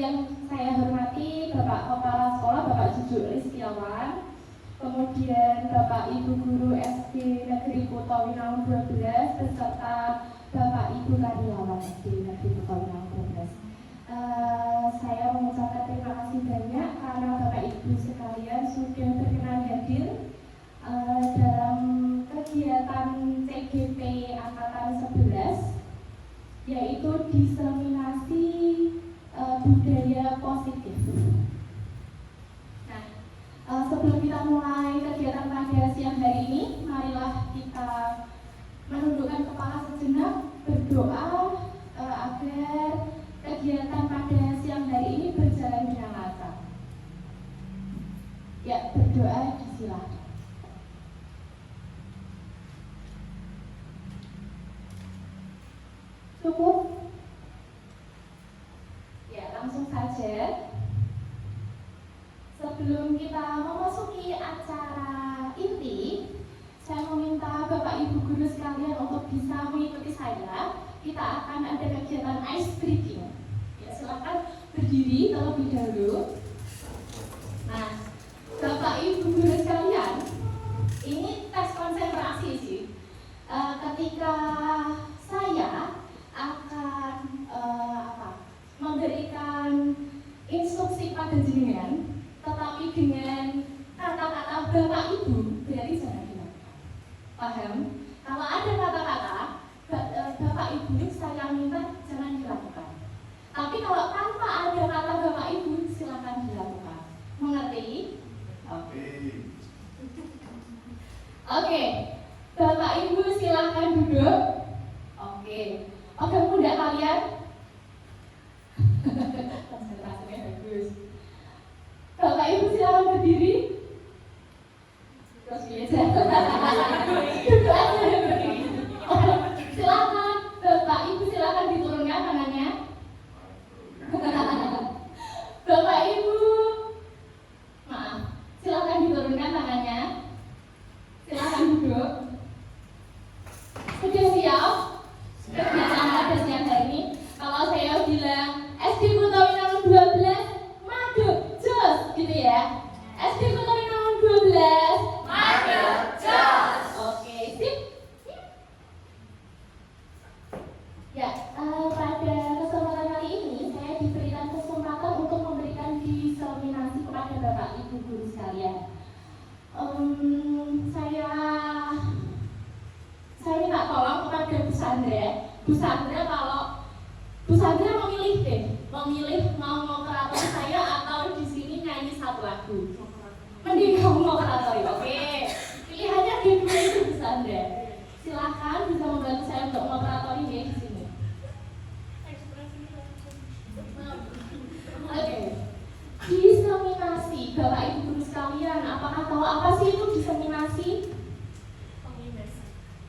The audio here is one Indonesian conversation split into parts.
Yang saya hormati Bapak Kepala Sekolah Bapak Jujuk Listiawan, kemudian Bapak Ibu Guru SD Negeri Kuto Winangun 12 beserta Bapak Ibu karyawan SD Negeri Kuto Winangun 12. Saya mengucapkan terima kasih banyak karena Bapak Ibu sekalian sudah berkenan hadir dalam kegiatan CGP Angkatan 11, yaitu diseminasi budaya positif. Nah, sebelum kita mulai kegiatan pada siang hari ini, marilah kita menundukkan kepala sejenak, berdoa agar kegiatan pada siang hari ini berjalan dengan lancar. Ya, berdoa disilakan. Cukup? Ya, langsung saja. Sebelum kita memasuki acara inti, saya meminta Bapak Ibu Guru sekalian untuk bisa mengikuti saya. Kita akan ada kegiatan ice breaking. Ya, silakan berdiri terlebih dahulu. Nah, Bapak Ibu Guru sekalian, ini tes konsentrasi sih. Ketika saya akan memberikan instruksi pada jenengan, tetapi dengan kata-kata Bapak Ibu, berarti jangan dilakukan. Paham? Kalau ada kata-kata Bapak Ibu, saya minta jangan dilakukan. Tapi kalau tanpa ada kata Bapak Ibu, silakan dilakukan. Mengerti? Oke. Bapak Ibu silakan duduk. Oke. Mudah kalian? Konsentrasinya bagus. Bapak Ibu silakan berdiri. Terus biasa. Duduk aja berdiri. Silakan. Bapak Ibu silakan diturunkan tangannya. Bapak Ibu, maaf, silakan diturunkan tangannya. Silakan duduk. Sudah siap? Kegiatan pada siang hari ini. Kalau saya bilang SD Kuto Winangun 12 maju, jos, gitu ya. SD Kuto Winangun 12 maju, jos. Oke, sip. Ya, pada kesempatan kali ini saya diberikan kesempatan untuk memberikan diseminasi kepada Bapak Ibu Guru sekalian. Saya minta tolong kepada Bu Sandra. Bu Sandra, kalau Bu Sandra memilih mau moderator saya atau di sini nyanyi satu lagu. Mending kamu moderator, oke? Pilihannya di dua itu, Bu Sandra. Silahkan bisa membantu saya untuk moderator ini di sini. Oke. Diseminasi, Bapak Ibu Guru sekalian, apakah tahu apa sih itu diseminasi?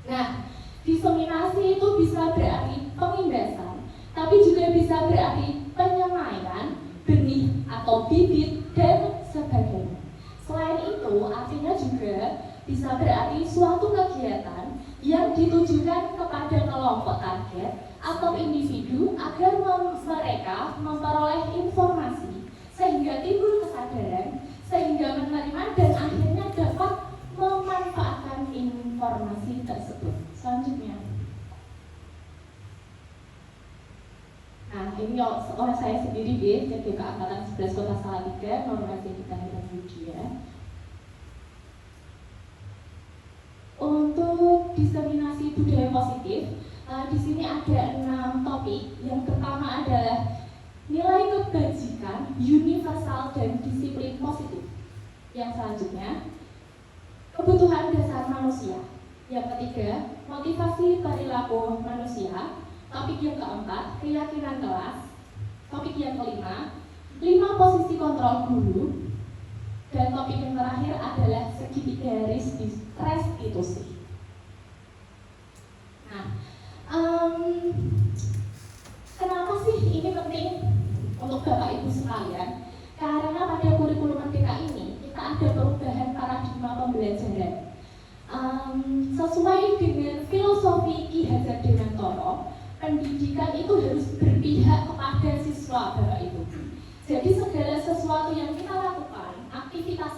Nah, diseminasi itu bisa berarti pengimbasan, tapi juga bisa berarti penyemaian, benih atau bibit, dan sebagainya. Selain itu, artinya juga bisa berarti suatu kegiatan yang ditujukan kepada kelompok target atau individu agar mereka memperoleh informasi sehingga timbul kesadaran, sehingga menerima dan akhirnya dapat memanfaatkan informasi tersebut. Selanjutnya, nah ini oleh saya sendiri CGP Angkatan 11 Kota Salatiga, Normasi kita dan Budia. Untuk diseminasi budaya positif, di sini ada 6 topik. Yang pertama adalah nilai kebajikan, universal dan disiplin positif. Yang selanjutnya, kebutuhan dasar manusia. Yang ketiga, motivasi perilaku manusia. Topik yang keempat, keyakinan kelas. Topik yang kelima, 5 posisi kontrol guru. Dan topik yang terakhir adalah segitiga restitusi. Nah, kenapa sih ini penting untuk Bapak Ibu sekalian? Karena pada kurikulum merdeka ini kita ada perubahan paradigma pembelajaran. Sesuai dengan filosofi Ki Hajar Dewantara, pendidikan itu harus berpihak kepada siswa, Bapak Ibu.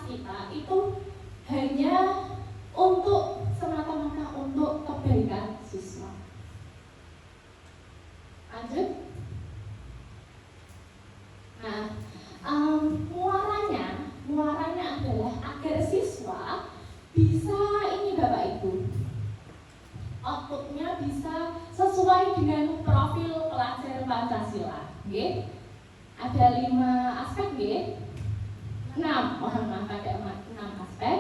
kita itu hanya untuk semata-mata untuk kebaikan siswa. Lanjut. Nah, muaranya adalah agar siswa bisa ini Bapak Ibu, outputnya bisa sesuai dengan profil pelajar Pancasila. Okay? Ada 5 aspek, okay? 6, mohon maaf ada 6 aspek.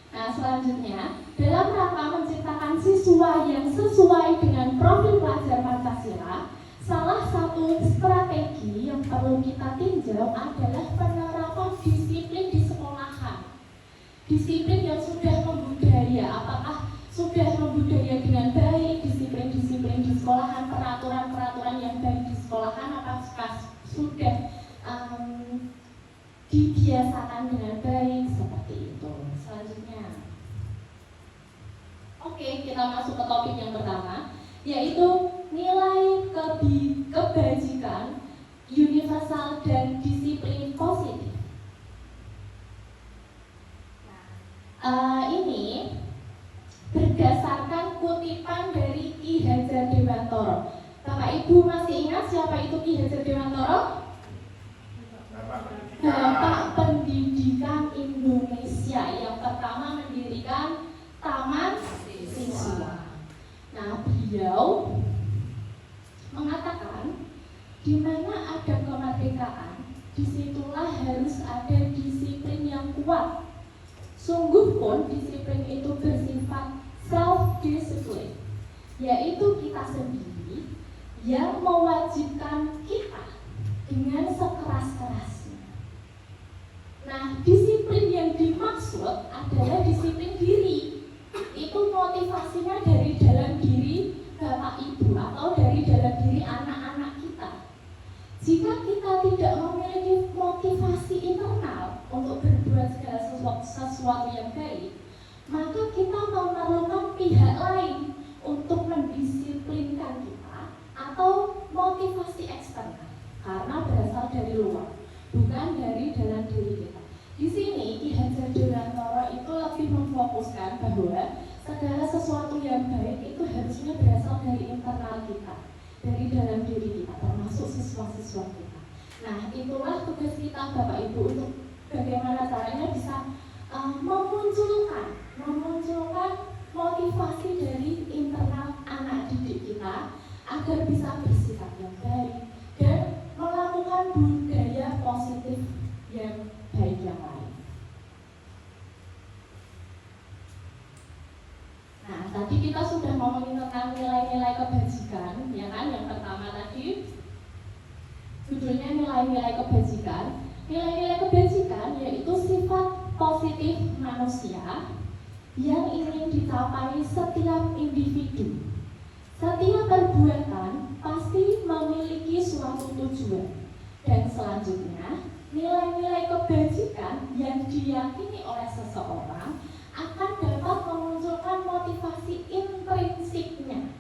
Nah, selanjutnya dalam rangka menciptakan siswa yang sesuai dengan profil pelajar Pancasila, salah satu strategi yang perlu kita tinjau adalah penerapan disiplin di sekolahan. Disiplin yang sudah membudaya, apakah sudah membudaya dengan baik, disiplin-disiplin di sekolahan, peraturan-peraturan yang baik di sekolahan, apakah sudah dibiasakan dengan baik, seperti itu. Selanjutnya, oke, kita masuk ke topik yang pertama, yaitu nilai kebajikan universal dan disiplin positif. Ini berdasarkan kutipan dari Ki Hajar Dewantoro. Bapak Ibu masih ingat siapa itu Ki Hajar Dewantoro? Bapak Pendidikan Indonesia yang pertama mendirikan Taman Siswa. Nah, beliau mengatakan di mana ada kemerdekaan, disitulah harus ada disiplin yang kuat. Sungguh pun disiplin itu bersifat self-discipline, yaitu kita sendiri yang mewajibkan kita dengan sekeras-kerasnya. Nah, disiplin yang dimaksud adalah disiplin diri. Itu motivasinya dari dalam diri Bapak Ibu atau dari dalam diri anak-anak kita. Jika kita tidak memiliki motivasi internal untuk berbuat segala sesuatu yang baik, maka kita memerlukan pihak lain untuk mendisiplinkan kita atau motivasi eksternal karena berasal dari luar, bukan dari dalam diri kita. Di sini Ki Hajar Dewantoro itu lebih memfokuskan bahwa segala sesuatu yang baik itu harusnya berasal dari internal kita, dari dalam diri kita, termasuk siswa-siswa kita. Nah, itulah tugas kita Bapak Ibu untuk bagaimana caranya bisa memunculkan motivasi dari internal anak didik kita agar bisa bersikap yang baik dan melakukan budaya positif yang baik yang lain. Nah, tadi kita sudah ngomongin tentang nilai-nilai kebajikan, ya kan? Yang pertama tadi judulnya nilai-nilai kebajikan. Nilai-nilai kebajikan yaitu sifat positif manusia yang ingin dicapai setiap individu. Setiap perbuatan pasti memiliki suatu tujuan. Dan selanjutnya, nilai-nilai kebajikan yang diyakini oleh seseorang akan dapat memunculkan motivasi intrinsiknya,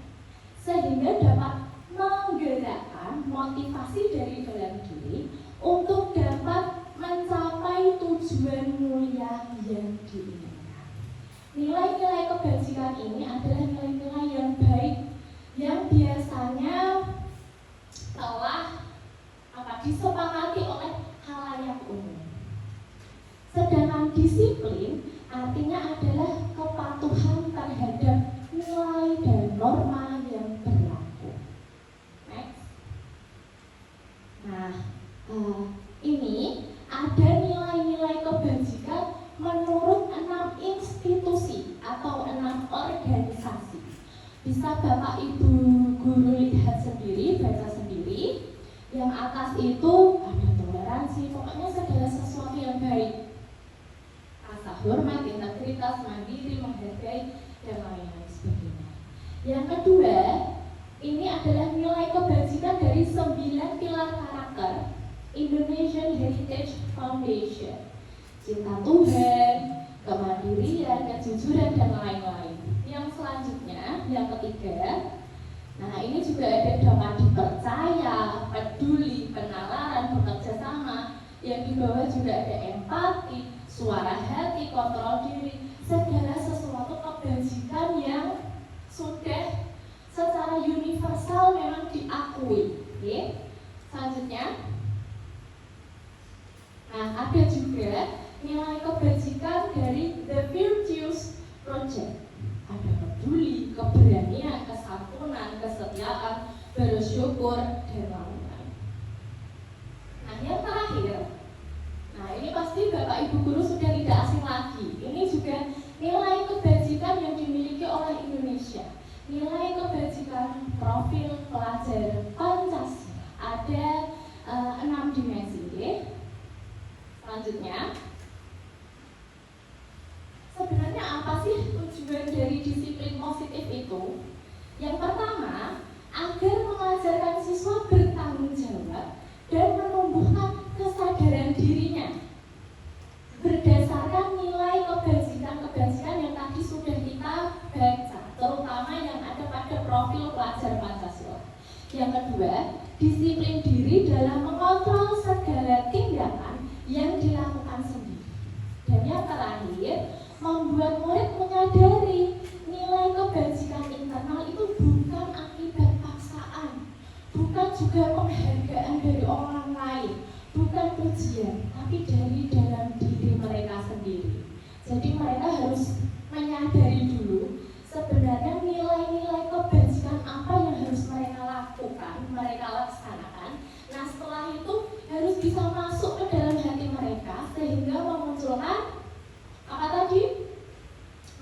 sehingga dapat menggerakkan motivasi dari dalam diri untuk dapat mencapai tujuan mulia yang diinginkan. Nilai-nilai kebajikan ini adalah nilai-nilai yang baik yang biasanya telah disepakati oleh khalayak umum. Sedangkan disiplin artinya adalah kepatuhan terhadap nilai dan norma yang berlaku. Next. Nah, ini ada nilai-nilai kebajikan menurut 6 institusi atau 6 organisasi. Bisa Bapak Ibu guru lihat sendiri, baca sendiri. Yang atas itu ada toleransi, pokoknya segala sesuatu yang baik. Rasa hormat, integritas, mandiri, menghargai, dan lain-lain sebagainya. Yang kedua, ini adalah nilai kebajikan dari 9 pilar karakter Indonesian Heritage Foundation. Cinta Tuhan, kemandirian, kejujuran, dan lain-lain. Yang selanjutnya, yang ketiga, nah ini juga ada dapat dipercaya, peduli, penalaran, bekerja sama. Yang di bawah juga ada empati, suara hati, kontrol diri, segala sesuatu kebajikan yang sudah secara universal memang diakui. Oke. Selanjutnya, nah ada juga nilai kebajikan dari The Virtues Project. Ada peduli, keberanian, kesantunan, kesetiaan, bersyukur, dan lain-lain. Nah yang terakhir, nah ini pasti Bapak Ibu Guru sudah tidak asing lagi. Ini juga nilai kebajikan yang dimiliki oleh Indonesia. Nilai kebajikan profil pelajar Pancasila. Ada 6 dimensi. Selanjutnya, sebenarnya apa sih tujuan dari disiplin positif itu? Yang pertama, agar mengajarkan siswa bertanggung jawab dan menumbuhkan kesadaran dirinya berdasarkan nilai kebajikan yang tadi sudah kita baca, terutama yang ada pada profil pelajar Pancasila. Yang kedua, disiplin diri dalam mengontrol segala tindakan yang dilakukan sendiri. Dan yang terakhir, membuat murid menyadari nilai kebajikan internal itu bukan akibat paksaan, bukan juga penghargaan dari orang lain, bukan pujian, tapi dari dalam diri mereka sendiri. Jadi mereka harus menyadari dulu sebenarnya nilai-nilai kebajikan apa yang harus mereka lakukan, mereka laksanakan. Nah setelah itu harus bisa masuk ke dalam hati mereka sehingga memunculkan apa tadi?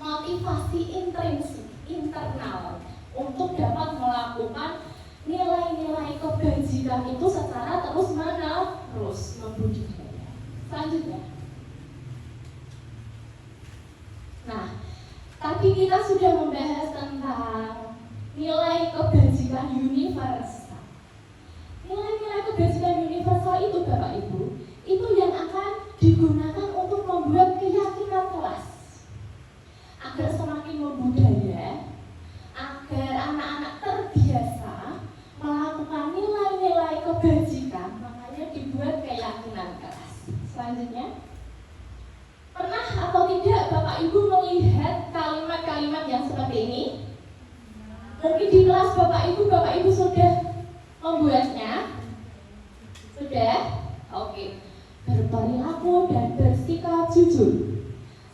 Motivasi intrinsik, internal untuk dapat melakukan nilai-nilai kebajikan itu secara terus-menerus membudidaya. Selanjutnya, nah tadi kita sudah membahas tentang nilai kebajikan universal. Nilai-nilai kebajikan universal itu Bapak Ibu, itu yang akan digunakan untuk membuat keyakinan kelas agar semakin membudaya, agar anak-anak terbiasa melakukan nilai-nilai kebajikan, makanya dibuat keyakinan kelas. Selanjutnya, pernah atau tidak Bapak Ibu melihat kalimat-kalimat yang seperti ini? Mungkin di kelas Bapak Ibu sudah membuatnya? Sudah? Oke. Berperilaku dan bersikap jujur,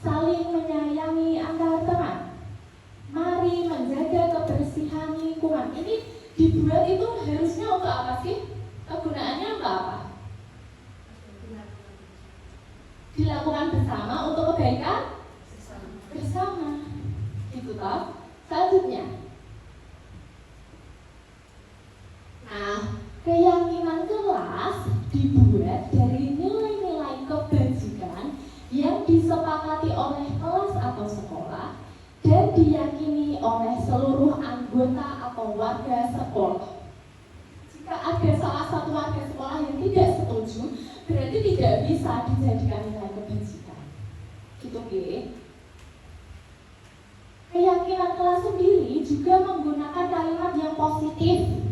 saling menyayangi antar teman, mari menjaga kebersihan lingkungan. Ini dibuat itu harusnya untuk apa sih? Kegunaannya untuk apa? Dilakukan bersama untuk kebaikan bersama. Gitu toh. Selanjutnya, nah keyakinan kelas dibuat dari nilai-nilai kebajikan yang disepakati oleh kelas atau sekolah dan diyakini oleh seluruh anggota atau warga sekolah. Jika ada salah satu warga sekolah yang tidak setuju, berarti tidak bisa dijadikan nilai kebajikan. Gitu, oke? Keyakinan kelas sendiri juga menggunakan kalimat yang positif.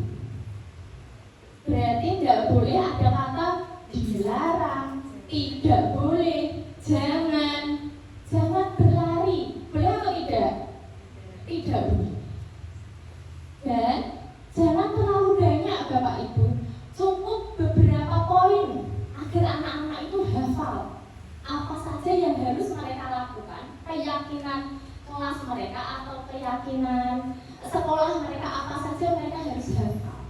Berarti tidak boleh ada kata dilarang, tidak boleh, jangan berlari. Boleh atau tidak? Tidak boleh. Dan jangan terlalu banyak Bapak Ibu. Cukup beberapa poin agar anak-anak itu hafal apa saja yang harus mereka lakukan. Keyakinan kelas mereka atau keyakinan sekolah mereka apa saja mereka harus hafal.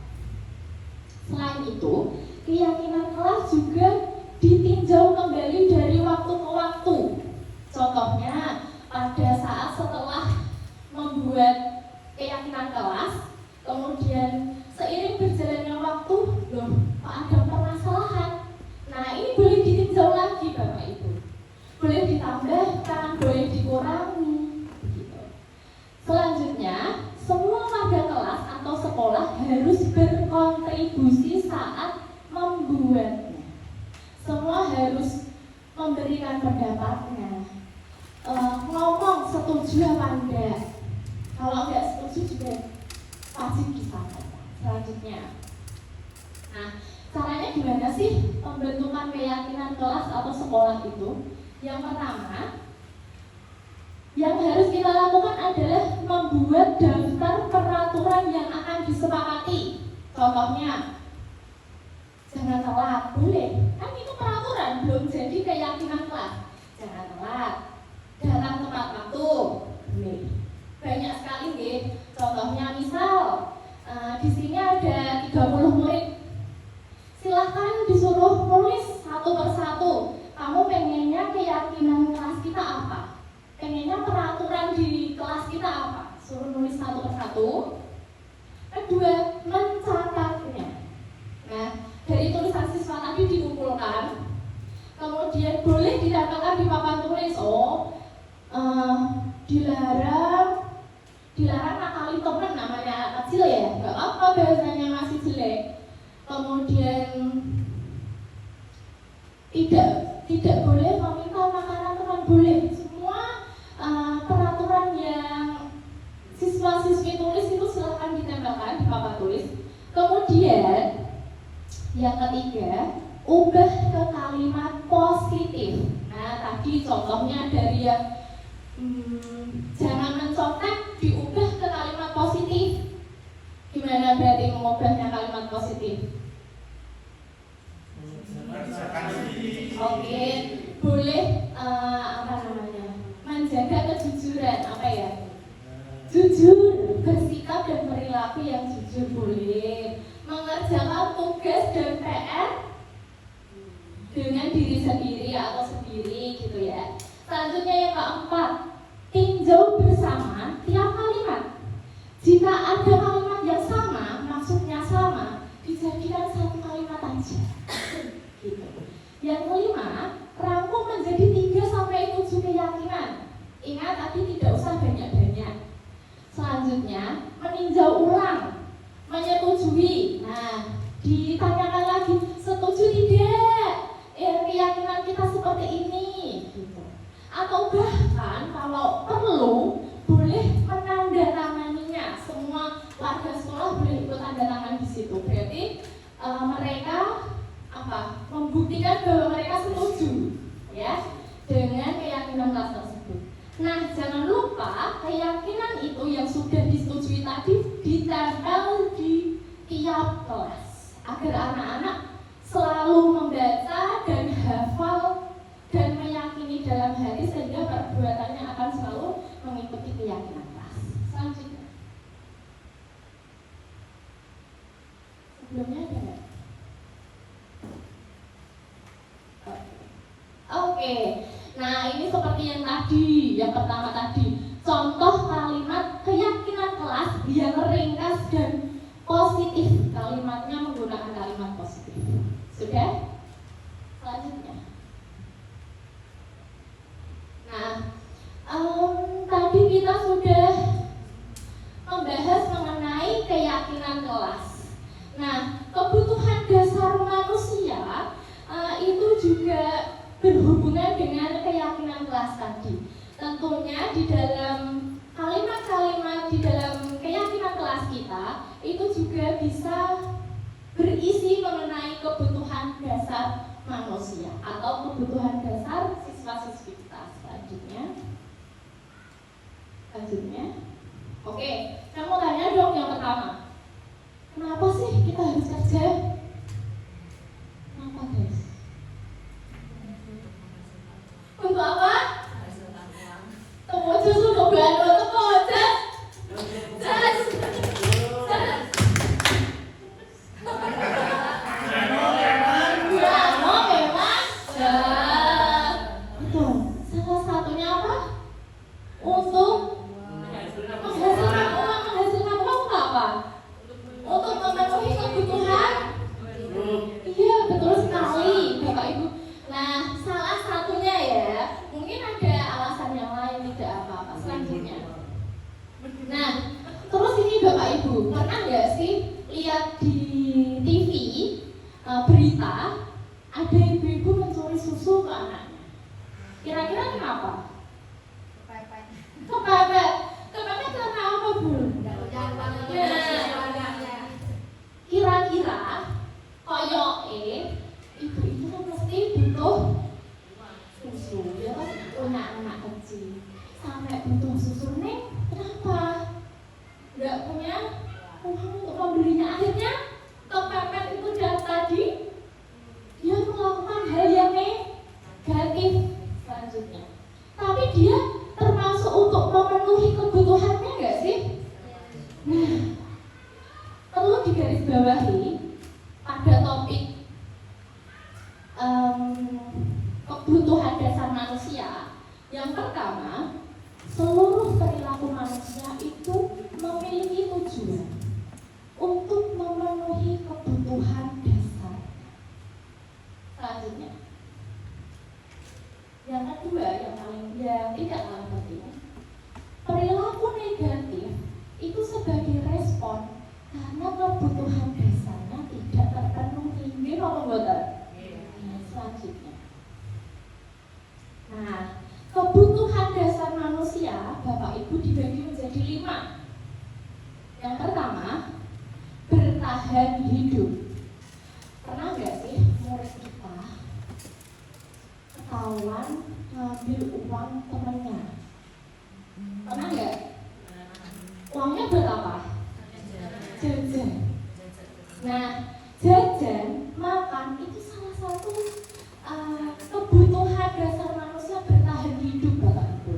Selain itu, keyakinan kelas juga ditinjau kembali dari waktu ke waktu. Contohnya, pada saat setelah membuat keyakinan kelas, kemudian seiring berjalannya waktu, loh, kok ada permasalahan. Nah, ini boleh ditinjau lagi Bapak Ibu. Boleh ditambahkan, boleh dikurangi. Gitu. Selanjutnya, semua warga kelas atau sekolah harus berkontribusi saat membuatnya. Semua harus memberikan pendapatnya, ngomong setuju apa enggak. Kalau enggak setuju juga wajib disampaikan. Selanjutnya, nah caranya gimana sih pembentukan keyakinan kelas atau sekolah itu? Yang pertama, yang harus kita lakukan adalah membuat daftar peraturan yang akan disepakati. Contohnya, jangan telat, boleh. Kan itu peraturan, belum jadi keyakinan kelas. Jangan telat, datang tepat waktu, boleh. Banyak sekali nih. Contohnya misal di sini ada 30 murid. Silahkan disuruh nulis satu persatu. Kamu pengennya keyakinan kelas kita apa? Pengennya peraturan di kelas kita apa? Suruh nulis satu persatu. Kedua, mencatatnya. Nah, dari tulisan siswa tadi dikumpulkan, kemudian boleh ditempelkan di papan tulis. Dilarang nakali teman, namanya anak kecil ya, nggak apa bahasanya masih jelek. Kemudian tidak boleh meminta makanan teman, boleh. Semua peraturan yang siswa-siswi tulis itu silahkan ditempelkan di papan tulis. Kemudian yang ketiga, ubah ke kalimat positif. Nah, tadi contohnya dari yang jangan mencontek, diubah ke kalimat positif. Gimana berarti mengubahnya kalimat positif? Oke, boleh menjaga kejujuran, jujur, bersikap dan perilaku yang jujur, boleh. Mengerjakan tugas dan PR dengan diri sendiri atau sendiri gitu ya. Selanjutnya yang keempat, tinjau bersama tiap kalimat. Jika ada kalimat yang sama, maksudnya sama, dijadikan satu kalimat aja. Gitu. Yang kelima, rangkum menjadi 3-7 keyakinan. Ingat tadi tidak usah banyak-banyak. Selanjutnya, meninjau ulang, menyetujui. Nah, ditanyakan lagi, setuju tidak? Keyakinan kita seperti ini, gitu. Atau bahkan kalau perlu boleh menandatanganinya. Semua warga sekolah boleh ikut tanda tangan di situ. Berarti mereka membuktikan bahwa mereka setuju ya dengan keyakinan kelas tersebut. Nah, jangan lupa keyakinan itu yang sudah disetujui tadi ditempel di tiap kelas agar anak-anak selalu membaca dan hafal dan meyakini dalam hati sehingga perbuatannya akan selalu mengikuti keyakinan kelas. Selanjutnya, sebelumnya ada nggak? Oke. Nah, ini seperti yang tadi, yang pertama tadi, contoh kalimat keyakinan kelas yang ringkas dan positif. Kalimatnya menggunakan kalimat positif. Sudah? Selanjutnya. Nah, tadi kita sudah membahas mengenai keyakinan kelas. Nah, kebutuhan dasar manusia itu juga berhubungan dengan keyakinan kelas tadi. Tentunya di dalam kalimat-kalimat di dalam keyakinan kelas kita itu juga bisa berisi mengenai kebutuhan dasar manusia atau kebutuhan dasar siswa-siswi kita. Selanjutnya, oke, saya mau tanya dong yang pertama, kenapa sih kita harus kerja? Kenapa guys? Untuk apa? Temu susu kebantu, temu aja. Jas. Salah satunya apa? Untuk menghasilkan uang apa? Untuk memenuhi kebutuhan. Iya, betul sekali, Bapak Ibu. Nah, salah satunya ya, mungkin ada alasan yang lain, tidak apa-apa. Selanjutnya, nah, terus ini Bapak Ibu, pernah nggak sih lihat di TV berita ada ibu-ibu mencuri susu ke anaknya? Kira-kira kenapa? Kepepet. Kepepet karena apa, Bu? Kira-kira koyoke ibu itu kan mesti butuh susu, ya manusia. Yang pertama, seluruh perilaku manusia itu memiliki tujuan untuk memenuhi kebutuhan dasar. Selanjutnya, yang kedua, yang tidak kalah penting, perilaku negatif itu sebagai respon karena kebutuhan dasarnya tidak terpenuhi. Ini apa mboten? Selanjutnya, nah, kebutuhan dasar manusia, Bapak Ibu, dibagi menjadi 5. Yang pertama, bertahan hidup. Pernah nggak sih murid kita ketahuan ngambil uang temennya? Pernah nggak? Uangnya buat apa? Jajan. Nah, jajan, makan itu salah satu kebutuhan dasar manusia bertahan hidup, Bapak Ibu.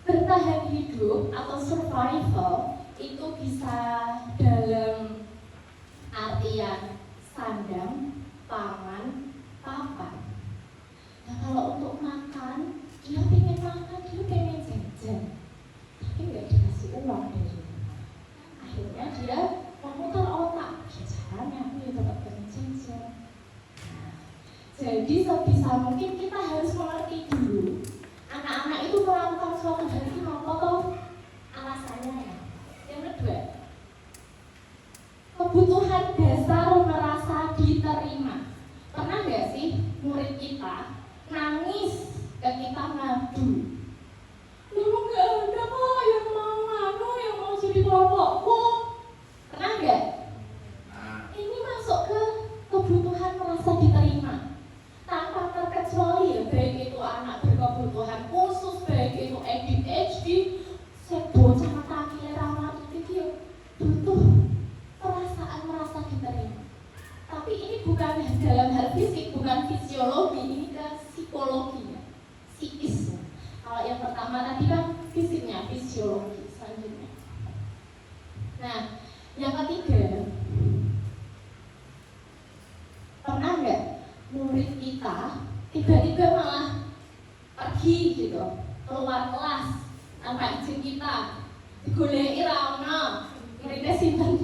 Bertahan hidup atau survival itu bisa dalam artian sandang, pangan, papan. Nah, kalau untuk makan, dia pengen makan, dia pengen jajan, tapi nggak dikasih uang dari rumah. Akhirnya dia memutar otak, caranya aku ya tetap pengen jajan. Jadi sebisa mungkin kita harus mengerti dulu anak-anak itu melakukan suatu hal itu apa toh alasannya ya. Yang kedua, kebutuhan dasar merasa diterima. Pernah nggak sih murid kita nangis ketika ngadu? Dulu nggak ada kok yang mau ngadu, yang mau jadi kelompokku. Pernah nggak? Ini masuk ke kebutuhan merasa diterima. Tanpa terkecuali ya, baik itu anak berkebutuhan khusus, baik itu ADHD, bocah mata kiri ramah itu butuh perasaan merasa diterima. Tapi ini bukan dalam hal fisik, bukan fisiologi, ini ke psikologi, psikis. Kalau yang pertama tadi kan fisiknya, fisiologi. Selanjutnya, nah yang ketiga, pernah nggak murid kita tiba-tiba malah pergi gitu, keluar kelas tanpa izin kita, digoleki ra ono, muridnya simpen.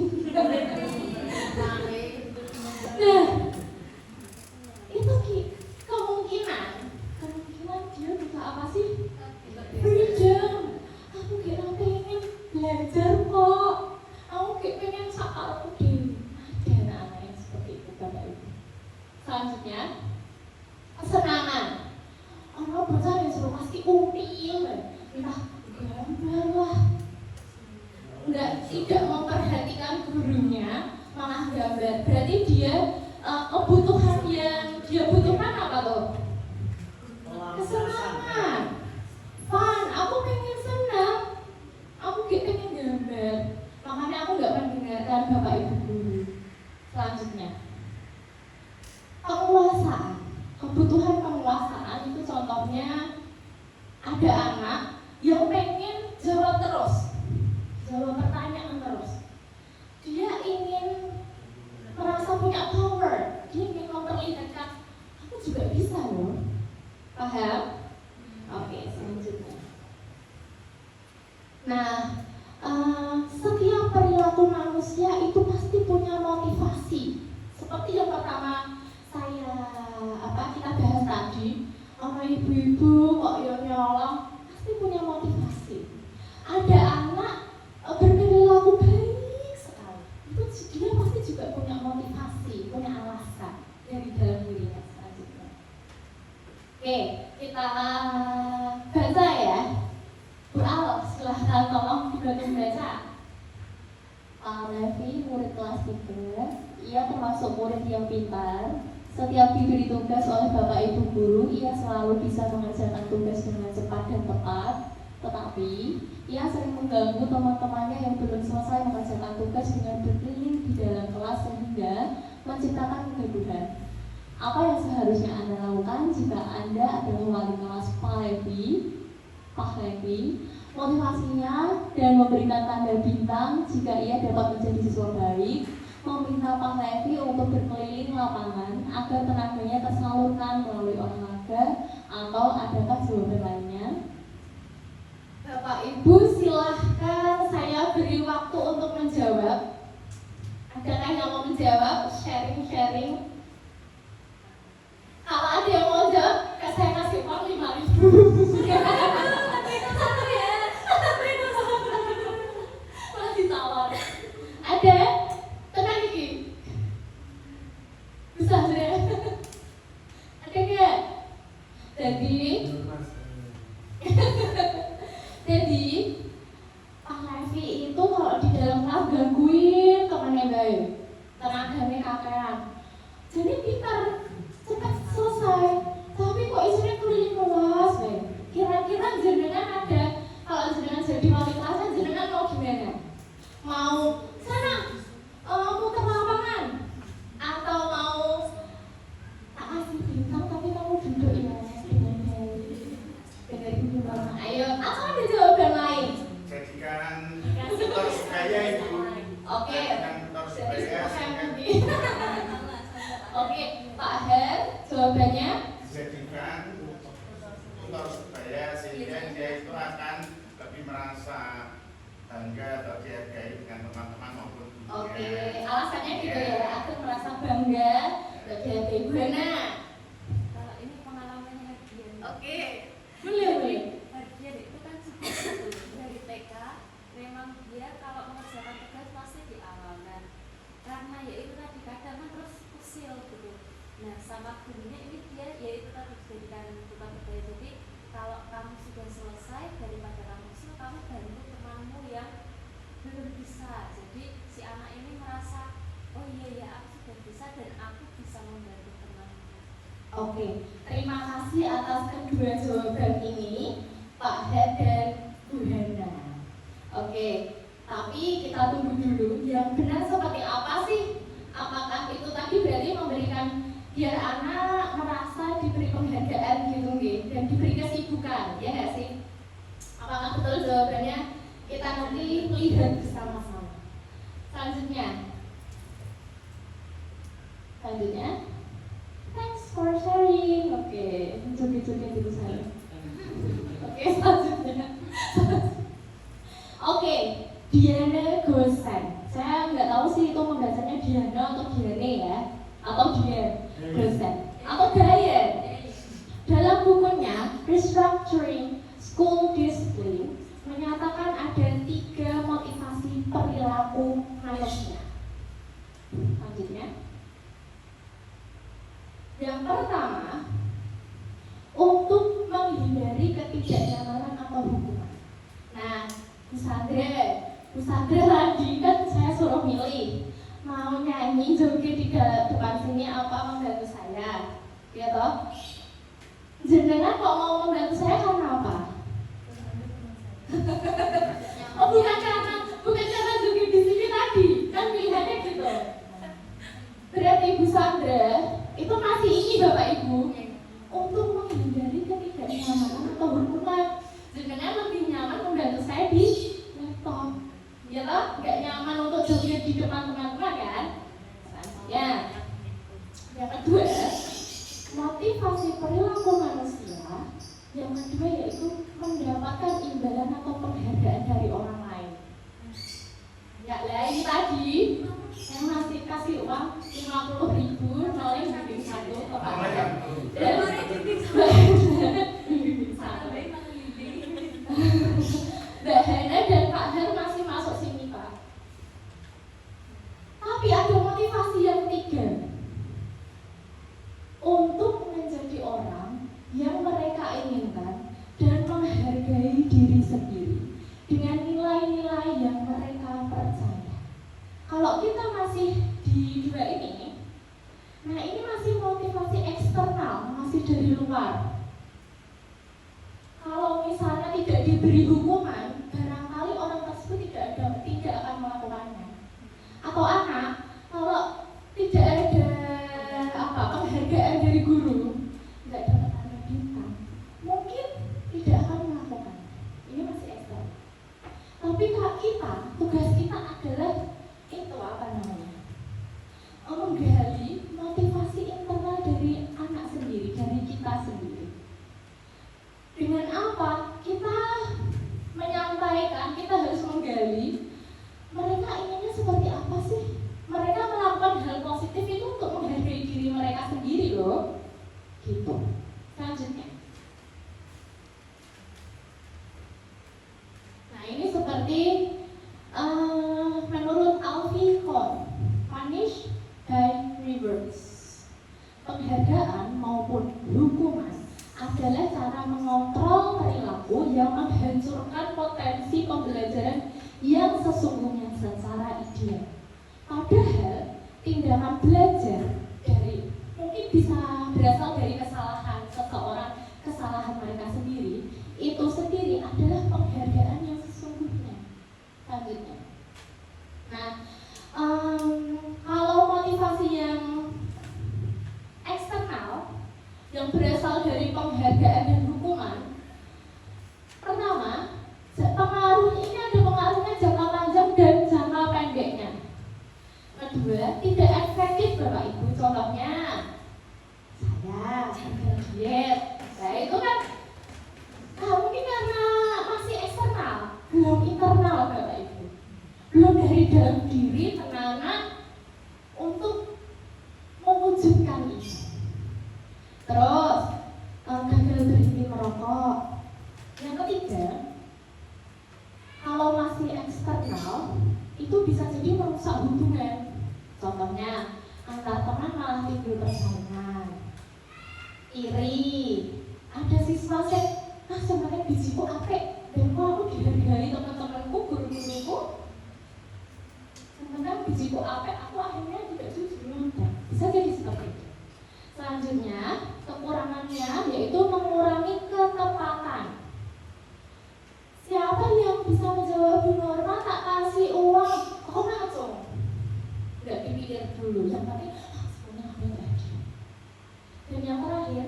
Nah, itu kemungkinan dia bisa apa sih? Freedom. Aku kira pengen belajar kok, aku pengen sakarku dewi. Ada anak-anak yang seperti itu, Bapak Ibu. Selanjutnya, kesenangan. Orang bocah yang suruh pasti umpil, entah gambar lah, tidak memperhatikan gurunya, malah gambar. Berarti dia kebutuhan yang dia butuhkan apa tuh? Kesenangan, fun. Aku pengen senang, aku pengen gambar. Makanya aku nggak mendengarkan Bapak Ibu guru. Selanjutnya, penguasaan. Kebutuhan penguasaan itu contohnya ada anak yang pengen jawab terus, jawab pertanyaan terus. Dia ingin merasa punya power, dia ingin memperlihatkan aku juga bisa loh. Paham? Oke, selanjutnya. Nah, setiap perilaku manusia itu pasti punya motivasi. Seperti yang pertama kita bahas tadi, sama ibu-ibu kok yang nyolong, pasti punya motivasi. Ada anak berperilaku baik sekali, itu dia pasti juga punya motivasi, punya alasan dari dalam dirinya. Selanjutnya, oke, kita baca ya. Bu Al, silahkan tolong dibantu membaca. Pak Levi, murid kelas 3, ia termasuk murid yang pintar. Setiap diberi tugas oleh Bapak Ibu guru, ia selalu bisa mengerjakan tugas dengan cepat dan tepat. Tetapi, ia sering mengganggu teman-temannya yang belum selesai mengerjakan tugas dengan berkeliling di dalam kelas sehingga menciptakan kegaduhan. Apa yang seharusnya Anda lakukan jika Anda adalah wali kelas Pak Levi? Motivasinya dan memberikan tanda bintang jika ia dapat menjadi siswa baik, meminta Pak Levi untuk berkeliling lapangan agar tenaganya tersalurkan melalui olahraga adakah jawaban lainnya? Bapak Ibu silahkan, saya beri waktu untuk menjawab. Adakah yang mau menjawab? Sharing. Kalau ada yang mau jawab, saya kasih uang 5.000. Masih tawar. Ada? Tenang iki. Bisa ya? Ada nggak? Jadi Pak Levi itu kalau di dalam kelas gangguin temannya baik, tenaganya kakean. Jadi pintar, cepat selesai. Tapi kok isinya keliling kelas, kira-kira jenengan ada, kalau jenengan jadi wali kelas, jenengan mau gimana? Mau sana, muter lapangan, atau mau tak kasih bintang tapi kamu duduk ya dengan baik, dengerin bintang. Ayo, atau ada jawaban lain? Jadikan tutor sebaya itu. Oke. Jadi Oke, Pak Her, jawabannya? Dijadikan tutor sebaya sehingga dia itu akan lebih merasa bangga atau dihargai dengan teman-teman maupun dunia. Oke, alasannya gitu ya, aku merasa bangga dihargai. Buana? Kalau ini pengalamannya Hadian. Oke, boleh. Hadian itu kan seperti dari TK, memang dia kalau mengerjakan tugas pasti diawalkan. Karena ya itu tadi kadang kan terus usil gitu. Nah sama gurunya ini dia ya itu tadi dijadikan tukang berdaya. Jadi kalau kamu sudah selesai daripada kamu usil, kamu bantu temanmu yang belum bisa. Jadi si anak ini merasa oh iya ya aku sudah bisa dan aku bisa membantu temanku. Oke, terima kasih atas kedua jawaban ini, Pak Her dan Bu Hana. Oke, tapi kita tunggu dulu yang benar seperti apa sih? Apakah itu tadi berarti memberikan biar anak merasa diberi penghargaan gitu dan diberi kesibukan, ya nggak sih? Apakah betul jawabannya? Kita nanti lihat bersama-sama. Selanjutnya, thanks for sharing. Oke, joget-joget dulu saya. Oke, selanjutnya. Oke, Diana Gosen. Saya nggak tahu sih itu membacanya Diana atau Diane ya, atau Dian Gosen, atau Diane. Dalam bukunya Restructuring School Discipline menyatakan ada 3 motivasi perilaku manusia. Selanjutnya, yang pertama, untuk menghindari ketidaknyamanan atau hukuman. Nah, Bu Sandra lagi kan saya suruh milih mau nyanyi joget di depan sini apa membantu saya, ya toh? Jenengan kok mau membantu saya karena apa? Oh bukan karena joget di sini tadi, kan pilihannya gitu. Berarti Bu Sandra itu masih ingin Bapak Ibu untuk menghindari ketidaknyamanan atau hukuman. Jenengan lebih nyaman membantu saya di laptop, ya toh? Nggak nyaman untuk joget di depan teman-teman kan? Ya. Yang kedua, motivasi perilaku manusia. Yang kedua yaitu mendapatkan imbalan atau penghargaan dari orang lain. Ya lah ini tadi yang ngasih kasih uang 50.000 noleng bimbing 1 dan Mbak Hana dan Pak Her masih masuk sini Pak. Tapi ada motivasi yang 3, untuk menjadi orang yang mereka inginkan dan menghargai diri sendiri dengan nilai-nilai yang mereka percaya. Kalau kita masih di 2 ini, nah ini masih motivasi eksternal, masih dari luar. Kalau misalnya tidak diberi hukuman, barangkali orang tersebut tidak akan melakukannya. Atau anak, kalau tidak ada penghargaan dari guru, tidak dapat tanda bintang, mungkin tidak akan melakukan. Ini masih eksternal. Tapi kalau kita, tugas kita adalah itu menggali motivasi internal dari anak sendiri, dari kita sendiri. penghargaan maupun hukuman adalah cara mengontrol perilaku yang menghancurkan potensi pembelajaran yang sesungguhnya secara ideal. Padahal tindakan belajar dari mungkin bisa berasal dari kesalahan seseorang, kesalahan mereka sendiri, itu sendiri adalah penghargaan yang sesungguhnya. Selanjutnya, nah, kalau motivasi yang eksternal yang berasal dari penghargaan dan hukuman, pertama, pengaruhnya ini ada pengaruhnya jangka panjang dan jangka pendeknya. Kedua, tidak efektif Bapak Ibu. Contohnya, saya gagal diet. Nah itu kan mungkin karena masih eksternal, belum internal Bapak Ibu. Belum dari dalam diri penanam untuk mewujudkan ini. Terus, gagal berhenti merokok. Yang ketiga, kalau masih eksternal, itu bisa jadi merusak hubungan. Contohnya, antar teman malah timbul persaingan, iri. Ada siswa sebenarnya bijiku apik, dan kok aku dihargai teman-temanku, guru-guruku. Sebenarnya bijiku apik, aku akhirnya tidak jujur. Bisa jadi seperti itu. Selanjutnya, kekurangannya yaitu mengurangi ketepatan. Siapa yang bisa menjawab Bu Norma tak kasih uang? Kok ngacung? Nggak dipikir dulu, yang penting semuanya ambil aja. Dan yang terakhir,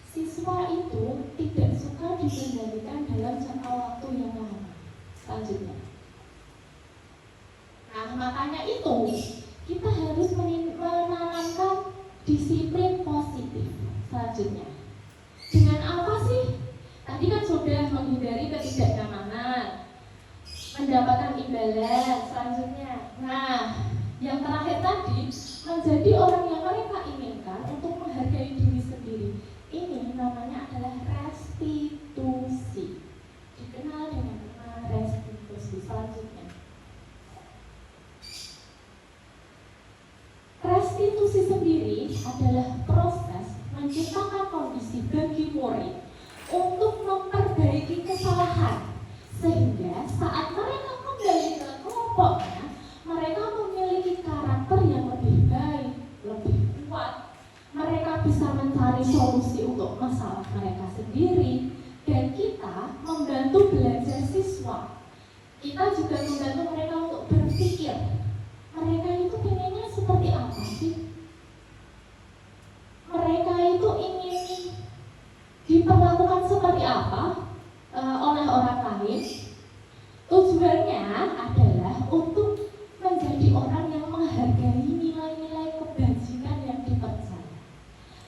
siswa itu tidak suka dikendalikan dalam jangka waktu yang lama. Selanjutnya, nah makanya itu kita harus menanamkan disiplin positif. Selanjutnya, dengan apa sih? Tadi kan sudah menghindari ketidaknyamanan, mendapatkan imbalan. Selanjutnya, nah yang terakhir tadi, menjadi orang yang mereka inginkan untuk menghargai diri sendiri. Ini namanya adalah restitusi. Dikenal dengan nama restitusi. Selanjutnya, restitusi sendiri adalah proses menciptakan kondisi bagi murid untuk memperbaiki kesalahan, sehingga saat mereka kembali ke kelompoknya, mereka memiliki karakter yang lebih baik, lebih kuat. Mereka bisa mencari solusi untuk masalah mereka sendiri, dan kita membantu belajar siswa. Kita juga membantu mereka untuk berpikir, mereka itu pengennya seperti apa sih? Mereka itu ingin diperlakukan seperti apa oleh orang lain. Tujuannya adalah untuk menjadi orang yang menghargai nilai-nilai kebajikan yang dipercaya.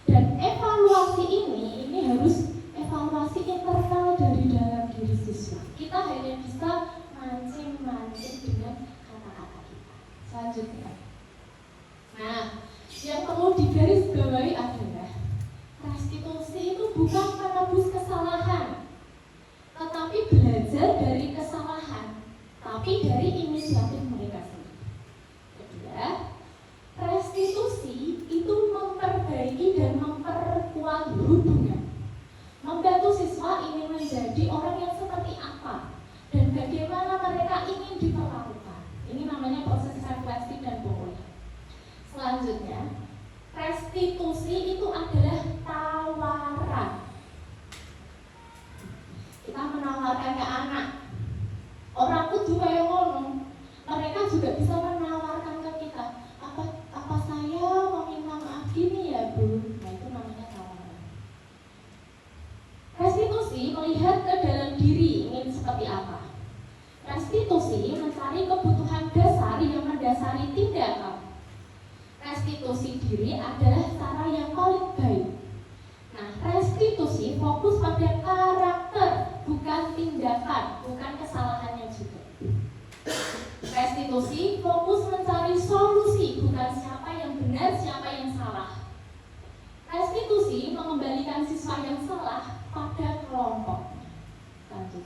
Dan evaluasi ini harus evaluasi internal dari dalam diri siswa. Kita hanya bisa mancing-mancing dengan kata-kata kita. Selanjutnya, nah yang perlu digarisbawahi adalah restitusi itu bukan menebus kesalahan, tetapi belajar dari kesalahan, tapi dari inisiatif mereka sendiri. Kedua, restitusi itu memperbaiki dan memperkuat hubungan, membantu siswa ingin menjadi orang yang seperti apa dan bagaimana mereka ingin diperlakukan. Ini namanya proses refleksi dan pemulihan. Selanjutnya, restitusi itu adalah tawaran. Kita menawarkan ke anak. Orang kudu kaya ngono. Mereka juga bisa menawarkan ke kita. Apa saya mau minta maaf gini ya, Bu? Nah, itu namanya tawaran. Restitusi melihat ke dalam diri ingin seperti apa. Restitusi mencari kebutuhan dasar yang mendasari tindakan. Restitusi diri adalah cara yang paling baik. Nah, restitusi fokus pada karakter, bukan tindakan, bukan kesalahannya juga. Restitusi fokus mencari solusi, bukan siapa yang benar, siapa yang salah. Restitusi mengembalikan siswa yang salah pada kelompoknya. Lanjut.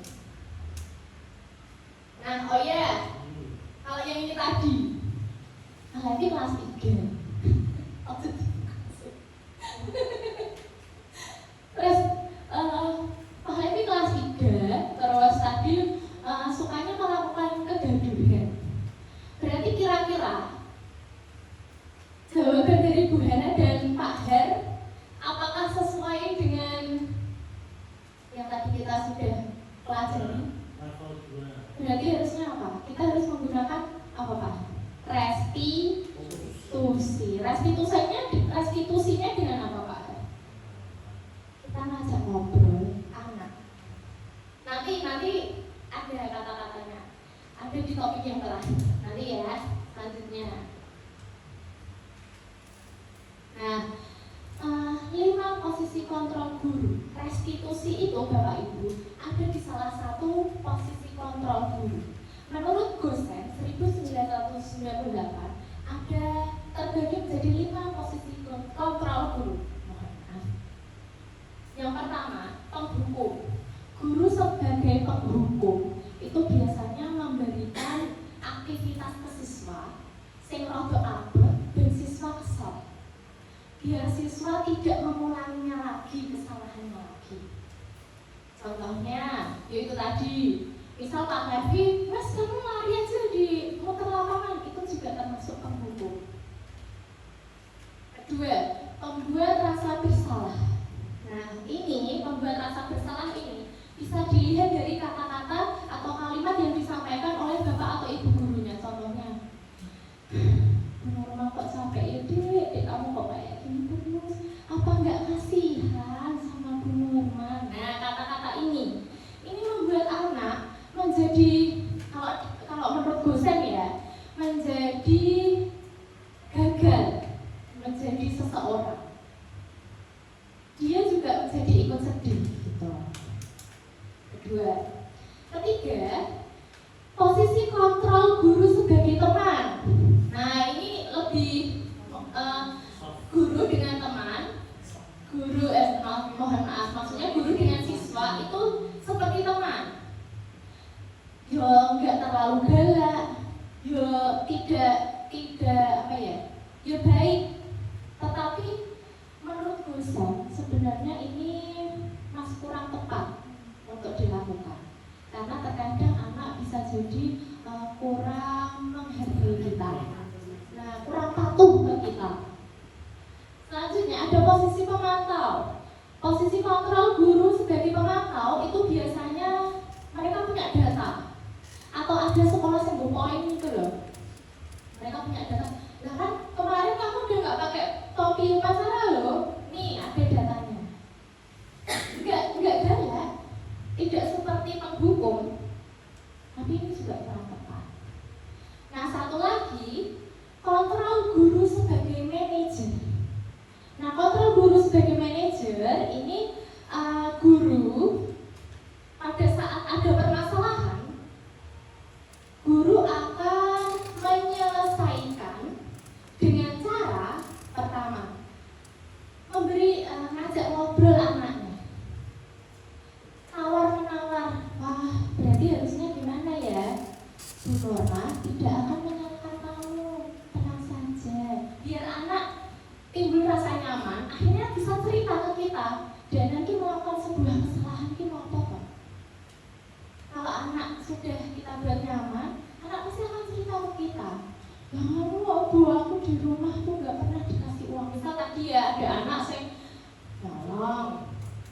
Nah, oh ya, kalau yang ini tadi, nanti kelas 3. Nah, 5 posisi kontrol guru. Restitusi itu Bapak Ibu ada di salah satu posisi kontrol guru. Menurut Gosen 1998 ada terbagi menjadi 5 posisi kontrol guru. Mohon maaf. Yang pertama, penghukum. Guru sebagai penghukum itu biasanya memberikan aktivitas ke siswa sing rada abot dan siswa kesel, biar siswa tidak mengulanginya lagi kesalahannya lagi. Contohnya yaitu tadi, misal Pak Harvey, mas kamu lari aja di muter lapangan, itu juga termasuk penghukum. Kedua, pembuat rasa bersalah. Nah, ini pembuat rasa bersalah ini bisa dilihat dari kata-kata atau kalimat yang disampaikan oleh bapak atau ibu gurunya. Contohnya, Bu Norma kok sampai ya dek kamu kok kayak gini terus, apa nggak kasihan sama Bu Norma? Nah, kata-kata ini membuat anak menjadi, kalau menurut Gosen ya, menjadi gagal menjadi seseorang. Dia juga menjadi ikut sedih gitu. Kedua, ketiga, posisi kontrol guru sebagai teman. Nah, ini lebih guru dengan teman, mohon maaf, maksudnya guru dengan siswa itu seperti teman. Yo nggak terlalu galak, yo tidak apa ya, yo baik. Tetapi menurut Gosen sebenarnya ini masih kurang tepat untuk dilakukan, karena terkadang anak bisa jadi kurang menghargai kita, nah kurang patuh ke kita. Selanjutnya ada posisi pemantau. Posisi kontrol guru sebagai pemantau itu biasanya mereka punya data atau ada sekolah yang poin gitu loh. Mereka punya data. Nah kan kemarin kamu udah nggak pakai topi upacara loh. Nih ada datanya. Enggak galak. Tidak seperti penghukum. Tapi ini juga kurang tepat. Nah, satu lagi, kontrol guru sebagai manajer. Nah, kontrol guru sebagai manajer ini guru pada saat ada permasalahan, guru akan menyelesaikan dengan cara pertama memberi ngajak ngobrol anaknya, tawar-menawar. Wah, berarti harusnya gimana ya? Bu Norma tidak akan menyalahkan kamu, tenang saja. Biar anak timbul rasa nyaman, akhirnya bisa cerita ke kita dan nanti melakukan sebuah kesalahan kita apa. Kalau anak sudah kita buat nyaman, anak pasti akan cerita ke kita. Kamu Bu, aku di rumah tuh nggak pernah dikasih uang. Misal tadi ya ada anak saya tolong.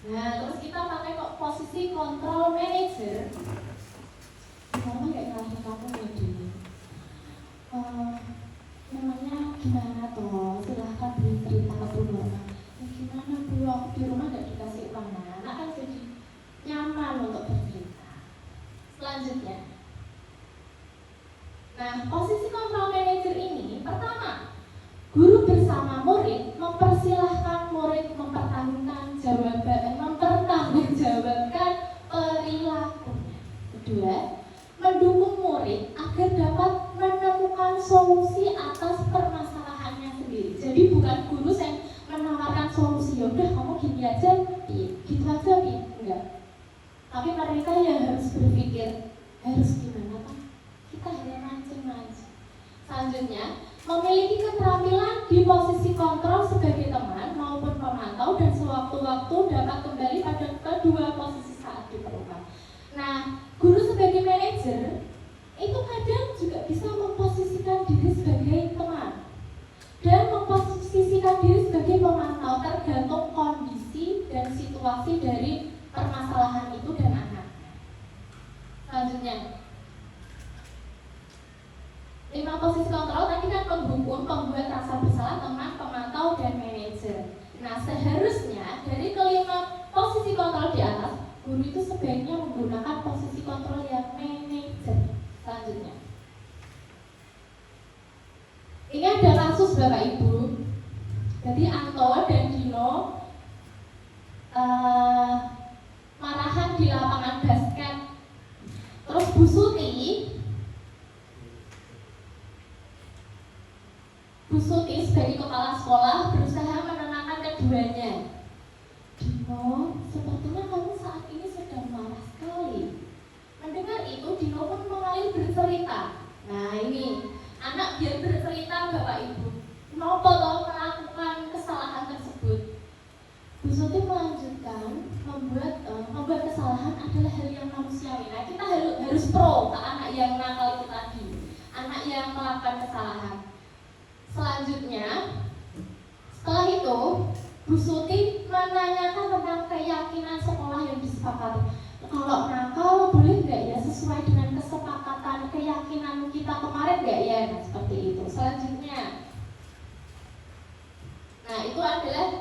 Nah, terus kita pakai posisi kontrol manager. Kamu nggak nyalahin kamu ya dulu. Namanya gimana toh? Silahkan beri cerita ke Bu Norma. Ya gimana Bu, aku di rumah nggak dikasih uang. Nah, anak kan jadi nyaman untuk bercerita. Selanjutnya, nah posisi kontrol manager ini pertama, guru bersama murid mempersilahkan murid mempertanggungjawabkan perilakunya. Kedua, mendukung murid agar dapat menemukan solusi atas permasalahannya sendiri. Jadi bukan guru yang menawarkan solusi, ya udah kamu gini aja, gitu aja, enggak. Tapi mereka yang harus berpikir harus gimana kan? Kita hanya mancing-mancing. Selanjutnya, memiliki keterampilan di posisi kontrol sebagai teman maupun pemantau dan sewaktu-waktu dapat kembali pada kedua posisi saat diperlukan. Nah, guru sebagai manajer itu kadang juga bisa memposisikan diri sebagai teman dan memposisikan diri sebagai pemantau tergantung kondisi dan situasi dari permasalahan itu dan anaknya. Selanjutnya, 5 posisi kontrol tadi kan penghukum, pembuat rasa bersalah, teman, pemantau, dan manajer. Nah, seharusnya dari kelima posisi kontrol di atas, guru itu sebaiknya menggunakan posisi kontrol yang manajer. Selanjutnya, ini ada kasus Bapak Ibu Jadi Anto dan Dino marahan di lapangan basket. Terus Bu Suti sebagai kepala sekolah berusaha menenangkan keduanya. Dino, sepertinya kamu saat ini sedang marah sekali. Mendengar itu, Dino pun mengalir bercerita. Nah ini, anak biar bercerita Bapak Ibu. Kenapa toh melakukan kesalahan tersebut? Bu Suti melanjutkan, membuat kesalahan adalah hal yang manusiawi. Nah kita harus pro ke anak yang nakal itu tadi, anak yang melakukan kesalahan. Selanjutnya, setelah itu Bu Suti menanyakan tentang keyakinan sekolah yang disepakati. Kalau nakal boleh nggak ya sesuai dengan kesepakatan keyakinan kita kemarin nggak ya? Nah seperti itu. Selanjutnya, nah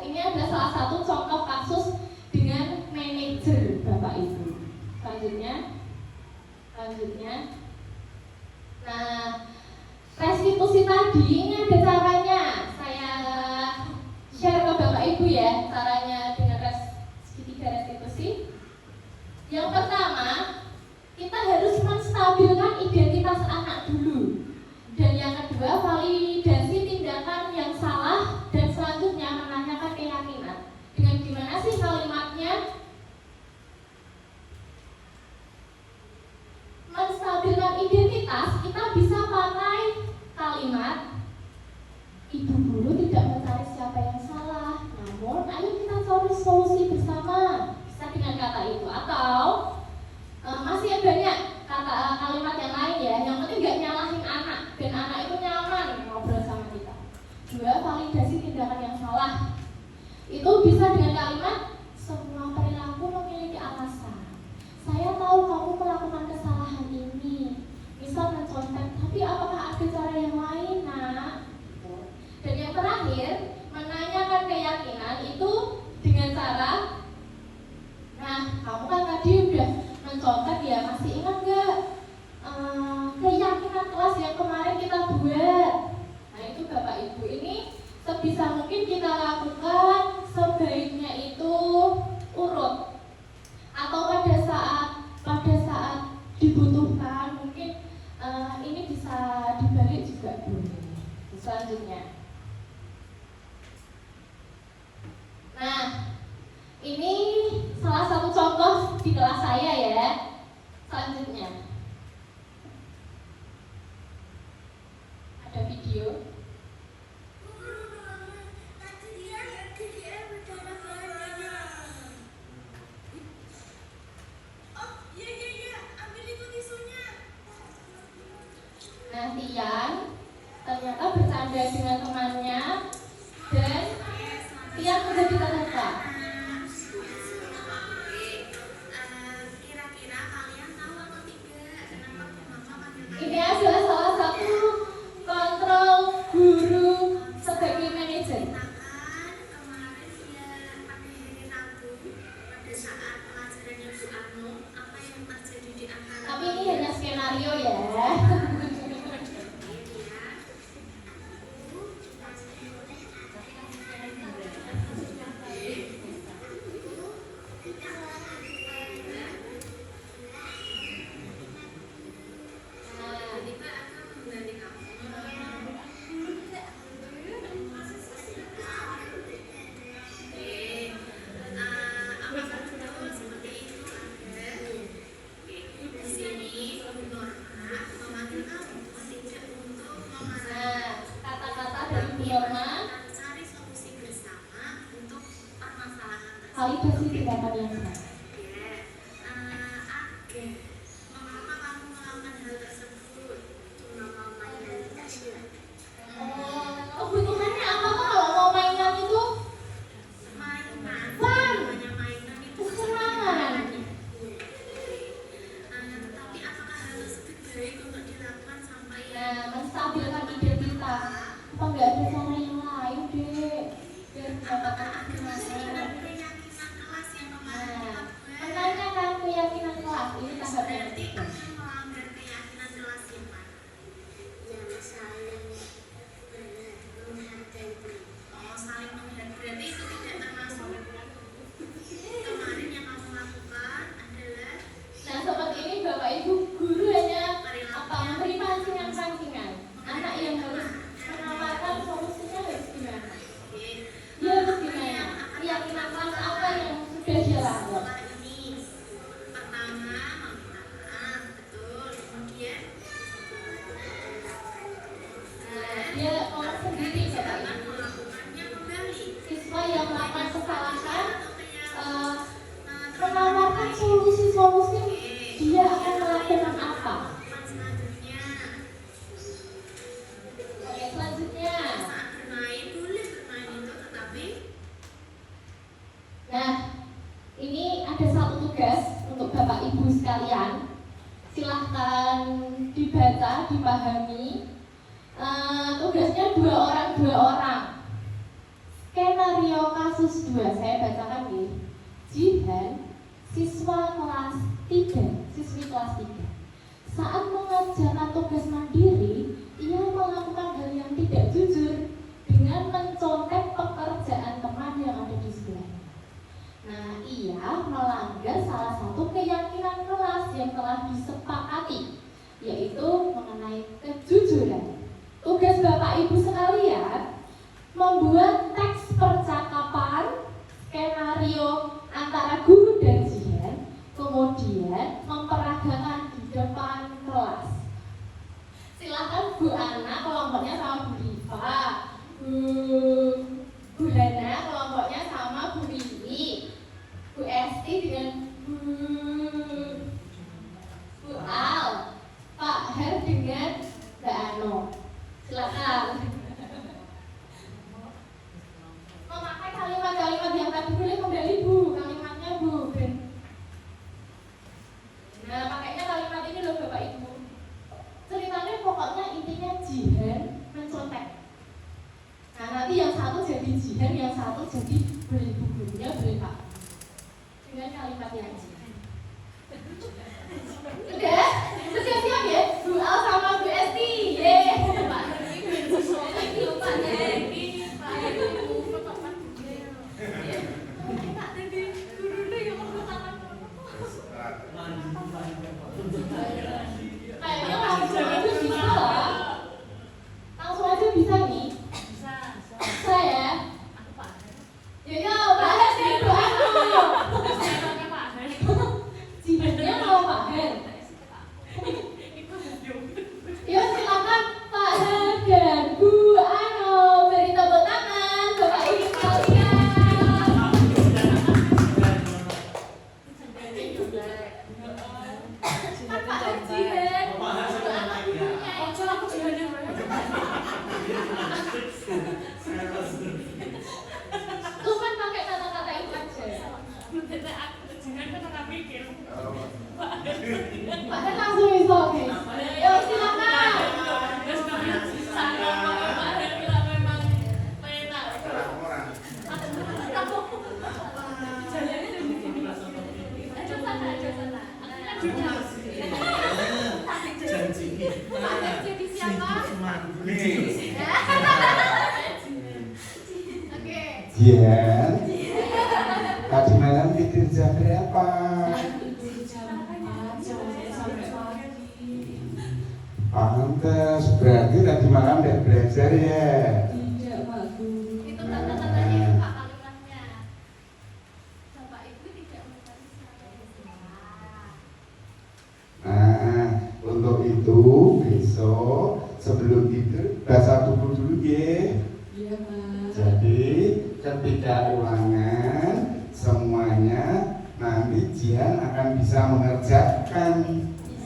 ini adalah salah satu contoh kasus dengan manajer Bapak Ibu. Selanjutnya, nah restitusi tadi ini ada caranya. Saya share ke Bapak Ibu ya, caranya dengan segitiga restitusi. Yang pertama, kita harus menstabilkan identitas anak dulu. Dan yang kedua, validasi tindakan yang salah. Dan selanjutnya menanyakan keyakinan. Dengan gimana sih kalimatnya? Menstabilkan identitas, kita bisa pakai kalimat Ibu guru tidak mencari siapa yang salah, namun ayo kita cari solusi bersama. Bisa dengan kata itu. Atau masih banyak kalimat yang lain ya. Yang penting gak nyalahin anak, dan anak itu nyaman ngobrol sama kita. Dua, validasi tindakan yang salah. Itu bisa dengan kalimat semua perilaku memiliki alasan. Saya tahu kamu melakukan kesalahan ini, misal mencontek, tapi apakah ada cara yang lain, nak? Dan yang terakhir, menanyakan keyakinan itu dengan cara, nah kamu kan tadi udah mencontek ya, masih ingat gak keyakinan kelas yang kemarin kita buat? Nah itu Bapak Ibu, ini sebisa mungkin kita lakukan, sebaiknya itu urut. Atau pada saat dibutuhkan mungkin ini bisa dibalik juga boleh. Selanjutnya, nah ini salah satu contoh di kelas saya ya. Selanjutnya ada video. Nah, Tian ternyata bercanda dengan temannya dan Tian menjadi terluka. Kira-kira kalian tahu atau tidak kenapa mama panggil Ini adalah salah satu kontrol guru sebagai manajer. kemarin dia pada hari Rabu pada saat pelajarannya Bu Anu, apa yang terjadi di antara Tapi ini hanya skenario ya. Validasi tindakan yang salah. Mengapa kamu melakukan hal tersebut? Cuma mau main kasihan. Kebutuhannya apa tuh kalau mau mainan itu? Mainan. Fun. Namanya mainan itu Kesenangan. Tetapi apakah hal tersebut baik untuk dilakukan sampai Menstabilkan identitas. Apa nggak ada cara yang lain deh biar mendapatkan kesenangan? Menanyakan keyakinan kelas ini tahap yang ketiga. melanggar keyakinan kelas yang mana? Yang saling menghargai. Saling Boleh dia langgar. ini pertama maaf, betul. Kemudian Dia ngomong sendiri ya Pak akan Ibu. melakukannya kembali. Siswa yang melakukan kesalahan Atau menawarkan solusi-solusi dia akan melakukan apa? selanjutnya Oke, selanjutnya. saat bermain boleh bermain itu, tetapi Nah, ini ada satu tugas untuk Bapak Ibu sekalian. Silahkan dibaca, dipahami. Tugasnya 2 orang. Skenario kasus 2 saya bacakan nih. Jihan, siswa kelas 3, siswi kelas 3. Saat mengerjakan tugas mandiri, ia melakukan hal yang tidak jujur dengan mencontek pekerjaan teman yang ada di sebelahnya. Nah, ia melanggar salah satu keyakinan kelas yang telah disepakati, yaitu mengenai kejujuran. Tugas Bapak Ibu sekalian membuat teks percakapan skenario antara guru dan Jihan, kemudian memperagakan di depan kelas. Silakan Bu Ana kelompoknya sama Bu Riva, Bu Hana kelompoknya sama Bu Wiwi, Bu Esti dengan Bu Al, Pak Her dengan Mbak Ano. Silakan. Memakai kalimat-kalimat yang tadi boleh kembali Bu, kalimatnya Bu. Nah, pakainya kalimat ini loh Bapak Ibu. Ceritanya pokoknya intinya Jihan mencontek. Nah, nanti yang satu jadi Jihan, yang satu jadi beli bukunya beli Pak. Dengan kalimat yang Jihan. Udah? Siap-siap ya? Bu Al sama Bu Esti. Yeay. Kayaknya langsung aja bisa lah. Langsung aja bisa nih. Bisa ya? Yo, Pak Hen dan Bu Anu. Jihannya mau Pak Hen. Yo, silakan Pak Hen dan Bu Anu beri tepuk tangan Bapak Ibu sekalian. Pak Hen Jihan. Cuman pakai kata-kata itu aja. Pak Hen langsung bisa, oke. Yo, silakan. Jadi siapa? Oke. Jihan, tadi malam tidur jam berapa? Pantes, berarti tadi malam udah belajar ya? Itu kata-katanya itu Pak kalimatnya. Bapak Ibu tidak mencari siapa yang salah. Nah, untuk itu besok sebelum tidur baca buku dulu ya. Iya, Pak. Jadi ketika ulangan semuanya nanti Jihan akan bisa mengerjakan.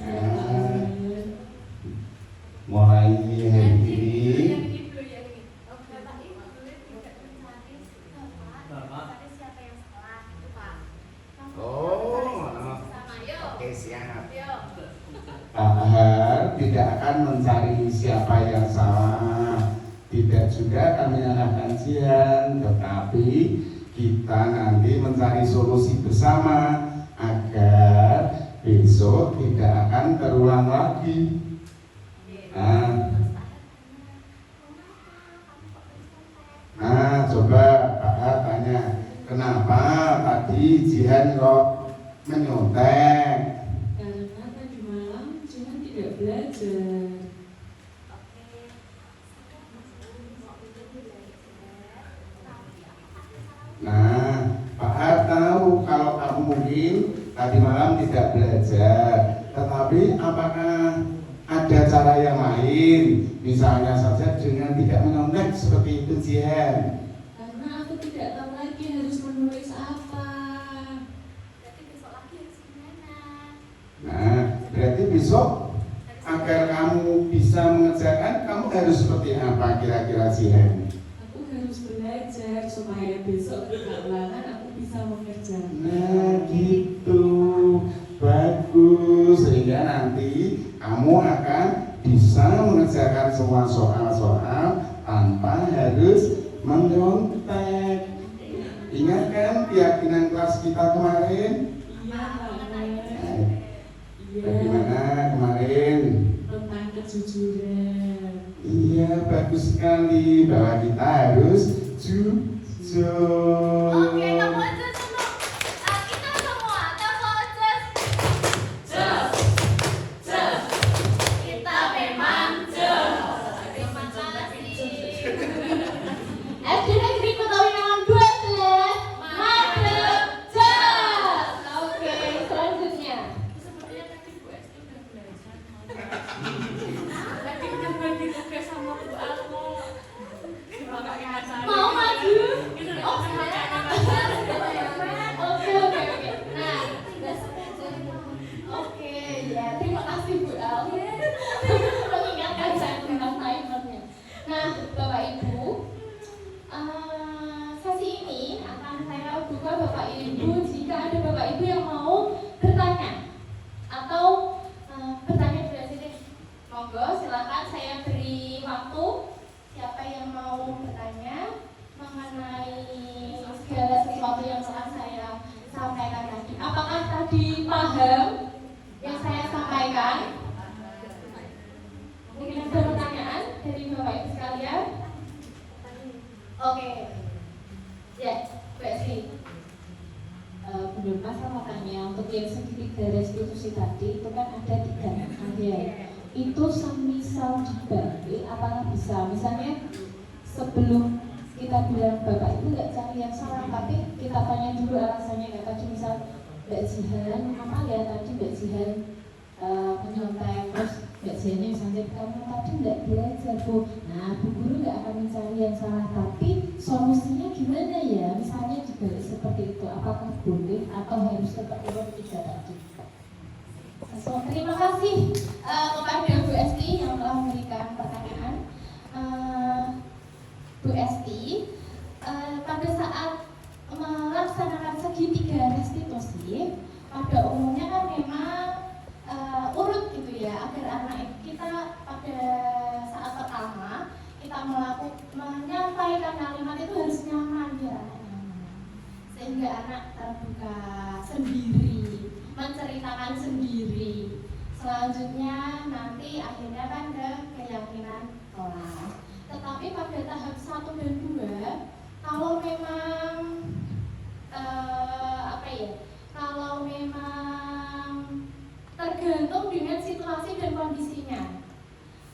Nah, mulai hari ini Bapak Ibu tidak mencari mencari siapa yang salah itu Pak. Sama yuk. Oke, siap. Yuk. Pak Har tidak akan mencari siapa yang salah, tidak juga akan menyalahkan Jihan, tetapi kita nanti mencari solusi bersama agar besok tidak akan terulang lagi. Coba Pak Har tanya, kenapa tadi Jihan kok menyontek? Karena tadi malam Jihan tidak belajar. Nah, Pak Har tahu kalau mungkin tadi malam tidak belajar, tetapi apakah ada cara yang lain, misalnya saja dengan tidak menyontek seperti itu Jihan? Karena aku tidak tahu lagi harus menulis apa. Berarti besok lagi harus gimana? Nah, berarti besok agar kamu bisa mengerjakan, kamu harus seperti apa kira-kira Jihan? Aku harus belajar supaya besok ketika ulangan aku bisa mengerjakan. Nah gitu, bagus, sehingga nanti kamu akan bisa mengerjakan semua soal-soal tanpa harus menyontek. Ingat kan keyakinan kelas kita kemarin? Iya, Nah, iya. bagaimana kemarin? Tentang kejujuran. Iya, bagus sekali bahwa kita harus jujur. Oke, kamu aja semua. Kita semua, kamu aja. Just. Kita memang terima kasih. SD Negeri Kota Winangan 12 Madep Just. Oke, selanjutnya. Sepertinya tadi Bu Esti udah belajar. Tadi udah bagi tugas sama Bu Almo. Mau maju? Oh, Oke. Nah, oke ya. Terima kasih Bu Al. Mengingatkan saya tentang timernya. Nah, Bapak Ibu, sesi ini akan saya buka Bapak Ibu jika ada Bapak Ibu yang mau bertanya atau bertanya dulu aja deh. Monggo, silakan saya beri waktu. Siapa yang mau bertanya mengenai segala sesuatu yang telah saya sampaikan tadi? Apakah tadi paham yang saya sampaikan? Mungkin ada pertanyaan dari Bapak Ibu sekalian? Oke. Ya, Bu Esti. Belum masalah tanya untuk yang segitiga restitusi tadi itu kan ada 3 area. Itu semisal dibagi apakah bisa? Misalnya sebelum kita bilang Bapak Ibu nggak cari yang salah, tapi kita tanya dulu alasannya. Kayak tadi misal Mbak Jihan, apa ya tadi Mbak Jihan menyontek, terus Mbak Jihannya misalnya kamu tadi nggak belajar Bu. Nah, Bu Guru nggak akan mencari yang salah, tapi solusinya gimana ya? Misalnya dibalik seperti itu, apakah boleh atau harus seperti yang 3 tadi? So, terima kasih kepada Bu Esti yang telah memberikan pertanyaan. Bu Esti, pada saat melaksanakan segitiga restitusi, pada umumnya kan memang urut gitu ya, agar anak kita pada saat pertama kita menyampaikan kalimat itu harus nyaman biar anak nyaman, sehingga anak terbuka sendiri, menceritakan sendiri. Selanjutnya nanti akhirnya kan ke keyakinan kelas. Tetapi pada tahap 1 dan 2, kalau memang kalau memang tergantung dengan situasi dan kondisinya.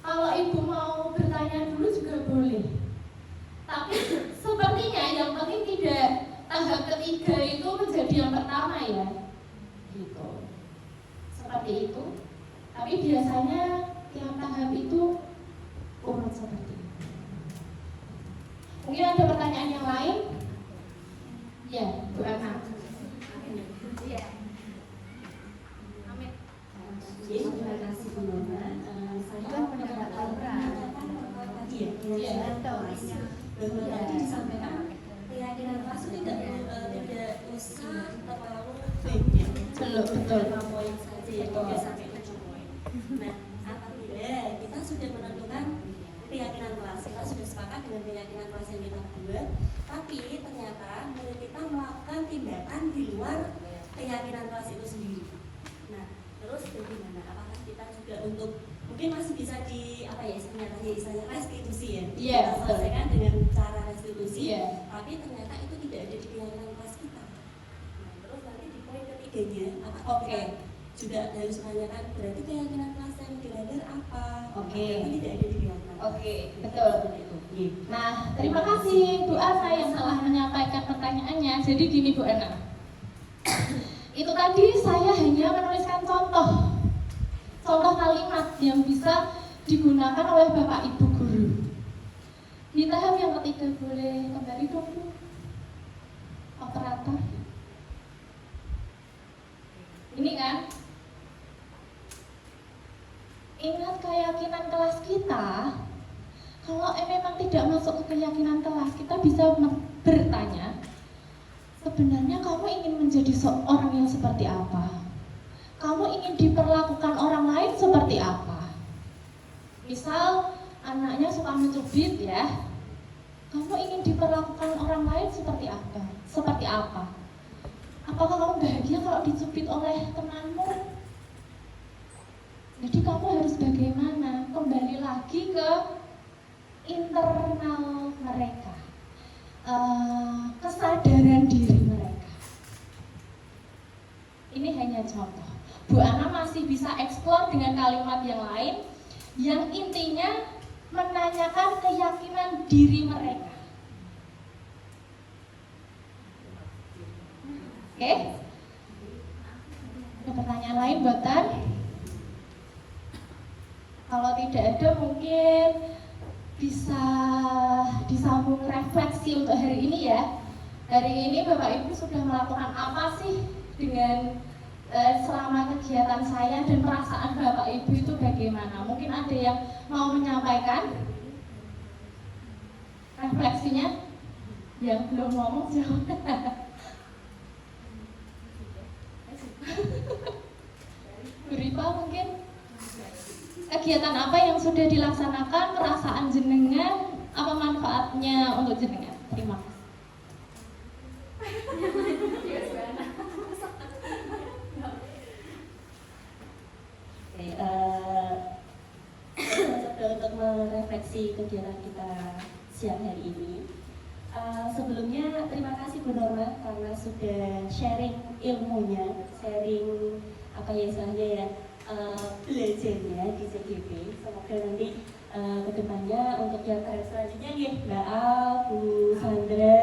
Kalau ibu mau bertanya dulu juga boleh. Tapi sepertinya yang penting tidak tahap ketiga itu menjadi yang pertama ya. Gitu. Seperti itu. Tapi biasanya yang tahap itu urut seperti itu. Mungkin ada pertanyaan yang lain? Ya, Bu Ana. Iya. Amin. Terima kasih Bu Nona. Saya mendapat Iya. Betul tadi disampaikan keyakinan kelas itu tidak usah terlalu Betul. 5 poin saja ya, 3 sampai 7 poin. Nah, apabila kita sudah menentukan keyakinan kelas, kita sudah sepakat dengan keyakinan kelas yang kita buat, tapi ternyata murid kita melakukan tindakan di luar keyakinan kelas itu sendiri. Nah, terus bagaimana? Apakah kita juga untuk mungkin masih bisa istilahnya restitusi ya? Iya, Kita selesaikan dengan cara restitusi, Iya. tapi ternyata itu tidak ada di keyakinan kelas kita. Nah, terus nanti di poin ketiganya, apakah kita juga harus menanyakan berarti keyakinan kelas yang dilanggar apa? Oke. Itu tidak ada di keyakinan. Oke, betul. Nah, terima kasih Bu Ana yang telah menyampaikan pertanyaannya. Jadi gini Bu Ana, Itu tadi saya hanya menuliskan contoh kalimat yang bisa digunakan oleh Bapak Ibu guru. Di tahap yang ketiga, boleh kembali dong Bu, operator. Ini kan, ingat keyakinan kelas kita. Kalau memang tidak masuk ke keyakinan kelas, kita bisa bertanya, sebenarnya kamu ingin menjadi seorang yang seperti apa? Kamu ingin diperlakukan orang lain seperti apa? Misal anaknya suka mencubit ya, kamu ingin diperlakukan orang lain seperti apa? Seperti apa? Apakah kamu bahagia kalau dicubit oleh temanmu? Jadi kamu harus bagaimana? Kembali lagi ke internal mereka, kesadaran diri mereka. Ini hanya contoh. Bu Ana masih bisa eksplor dengan kalimat yang lain yang intinya menanyakan keyakinan diri mereka. Oke? Ada pertanyaan lain buatan? Kalau tidak ada mungkin bisa disambung refleksi untuk hari ini ya. Hari ini Bapak Ibu sudah melakukan apa sih dengan selama kegiatan saya, dan perasaan Bapak Ibu itu bagaimana? Mungkin ada yang mau menyampaikan refleksinya? Yang belum ngomong jawab. Bu Rifa mungkin kegiatan apa yang sudah dilaksanakan, perasaan jenengan, apa manfaatnya untuk jenengan? Terima kasih. Coba untuk merefleksi kegiatan kita siang hari ini. Sebelumnya terima kasih Bu Norma karena sudah sharing ilmunya, sharing apa ya istilahnya ya, belajarnya di CGP. Semoga nanti kedepannya untuk yang selanjutnya nih Mbak Al, Bu Sandra,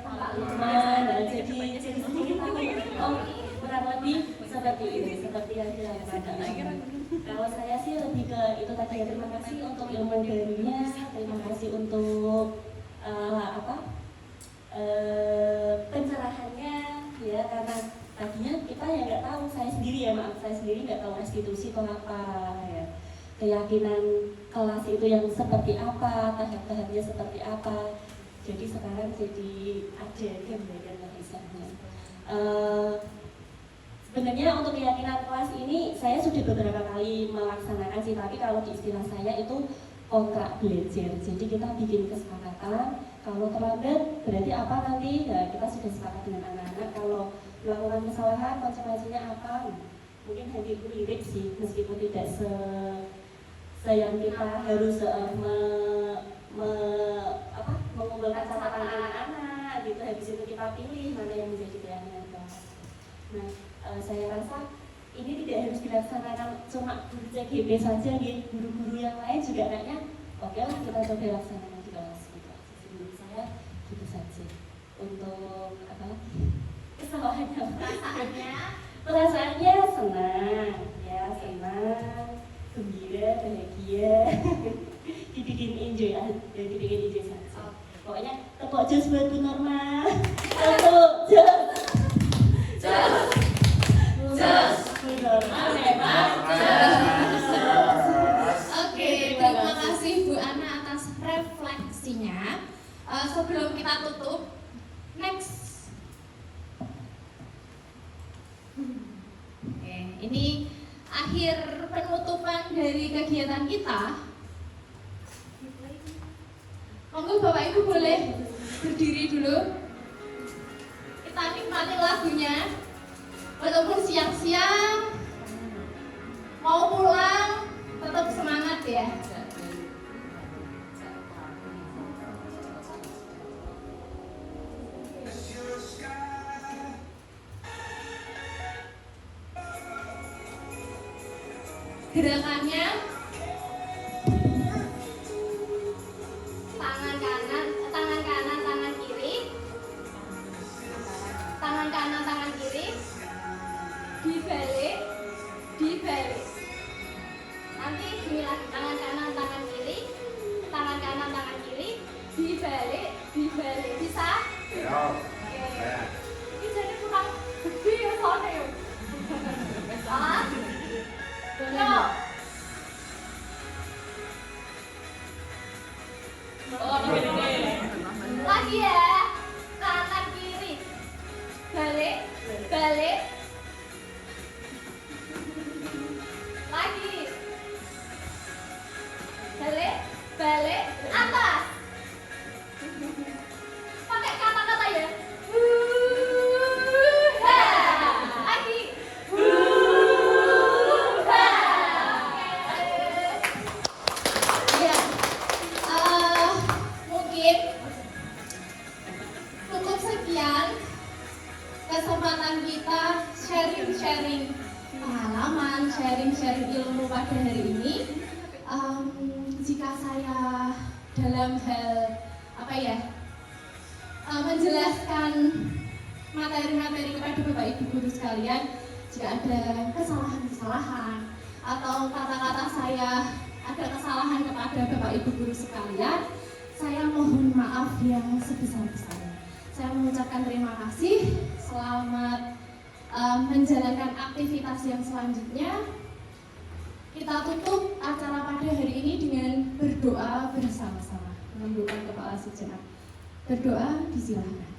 Pak Lukman, jadi sedikit tahu kurang lebih seperti ini, seperti yang dilakukan. Kalau saya sih lebih ke itu tadi ya, terima kasih untuk ilmu barunya, terima kasih untuk pencerahannya ya, karena tadinya kita ya nggak tahu, saya sendiri nggak tahu restitusi itu apa ya, keyakinan kelas itu yang seperti apa, tahap-tahapnya seperti apa. Jadi sekarang jadi ada gambaran lapisannya. Sebenarnya untuk keyakinan kelas ini saya sudah beberapa kali melaksanakan sih, tapi kalau di istilah saya itu kontrak belajar. Jadi kita bikin kesepakatan, kalau terlambat berarti apa nanti, ya kita sudah sepakat dengan anak-anak. Kalau melakukan kesalahan konsekuensinya apa, mungkin hadir mirip sih, meskipun tidak yang kita harus mengumpulkan catatan anak-anak gitu. Habis itu kita pilih mana yang menjadi keyakinan kelas. Nah, saya rasa ini tidak harus dilaksanakan cuma guru CGP saja, gitu. Guru-guru yang lain juga kayaknya oke lah kita coba laksanakan di kelas gitu. Menurut saya gitu saja. Untuk apa? Perasaannya senang, ya senang, gembira, bahagia, dibikin enjoy saja. Pokoknya tepuk jos buat Bu Norma, tepuk jos. Bu Norma memang jos. Oke, terima kasih Bu Ana atas refleksinya. Sebelum kita tutup, next. Oke, ini akhir penutupan dari kegiatan kita. Monggo Bapak Ibu boleh berdiri dulu. Kita nikmati lagunya. Walaupun siang-siang mau pulang, tetap semangat ya. Gerakannya tangan kanan, tangan kiri, tangan kanan, tangan kiri, dibalik, dibalik. Nanti gini lagi, tangan kanan, tangan kiri, tangan kanan, tangan kiri, dibalik, dibalik. Bisa? Ayo. Oke. Ya. Ini jadi kurang gede ya soalnya ya. Salah? Yo. Lagi ya, kanan kiri, balik, balik, lagi, balik, balik, atas. Pakai kata-kata ya. Wuha. Lagi. Wuha. Ya, mungkin cukup sekian kesempatan kita sharing-sharing pengalaman, sharing-sharing ilmu pada hari ini. Jika saya dalam hal menjelaskan materi-materi kepada Bapak Ibu guru sekalian, jika ada kesalahan-kesalahan atau kata-kata saya ada kesalahan kepada Bapak Ibu guru sekalian, saya mohon maaf yang sebesar-besarnya. Saya mengucapkan terima kasih. Selamat menjalankan aktivitas yang selanjutnya. Kita tutup acara pada hari ini dengan berdoa bersama-sama. Menundukkan kepala sejenak. Berdoa, disilakan.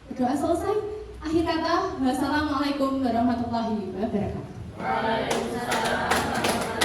Berdoa selesai. Akhir kata, wassalamualaikum warahmatullahi wabarakatuh. Waalaikumsalam.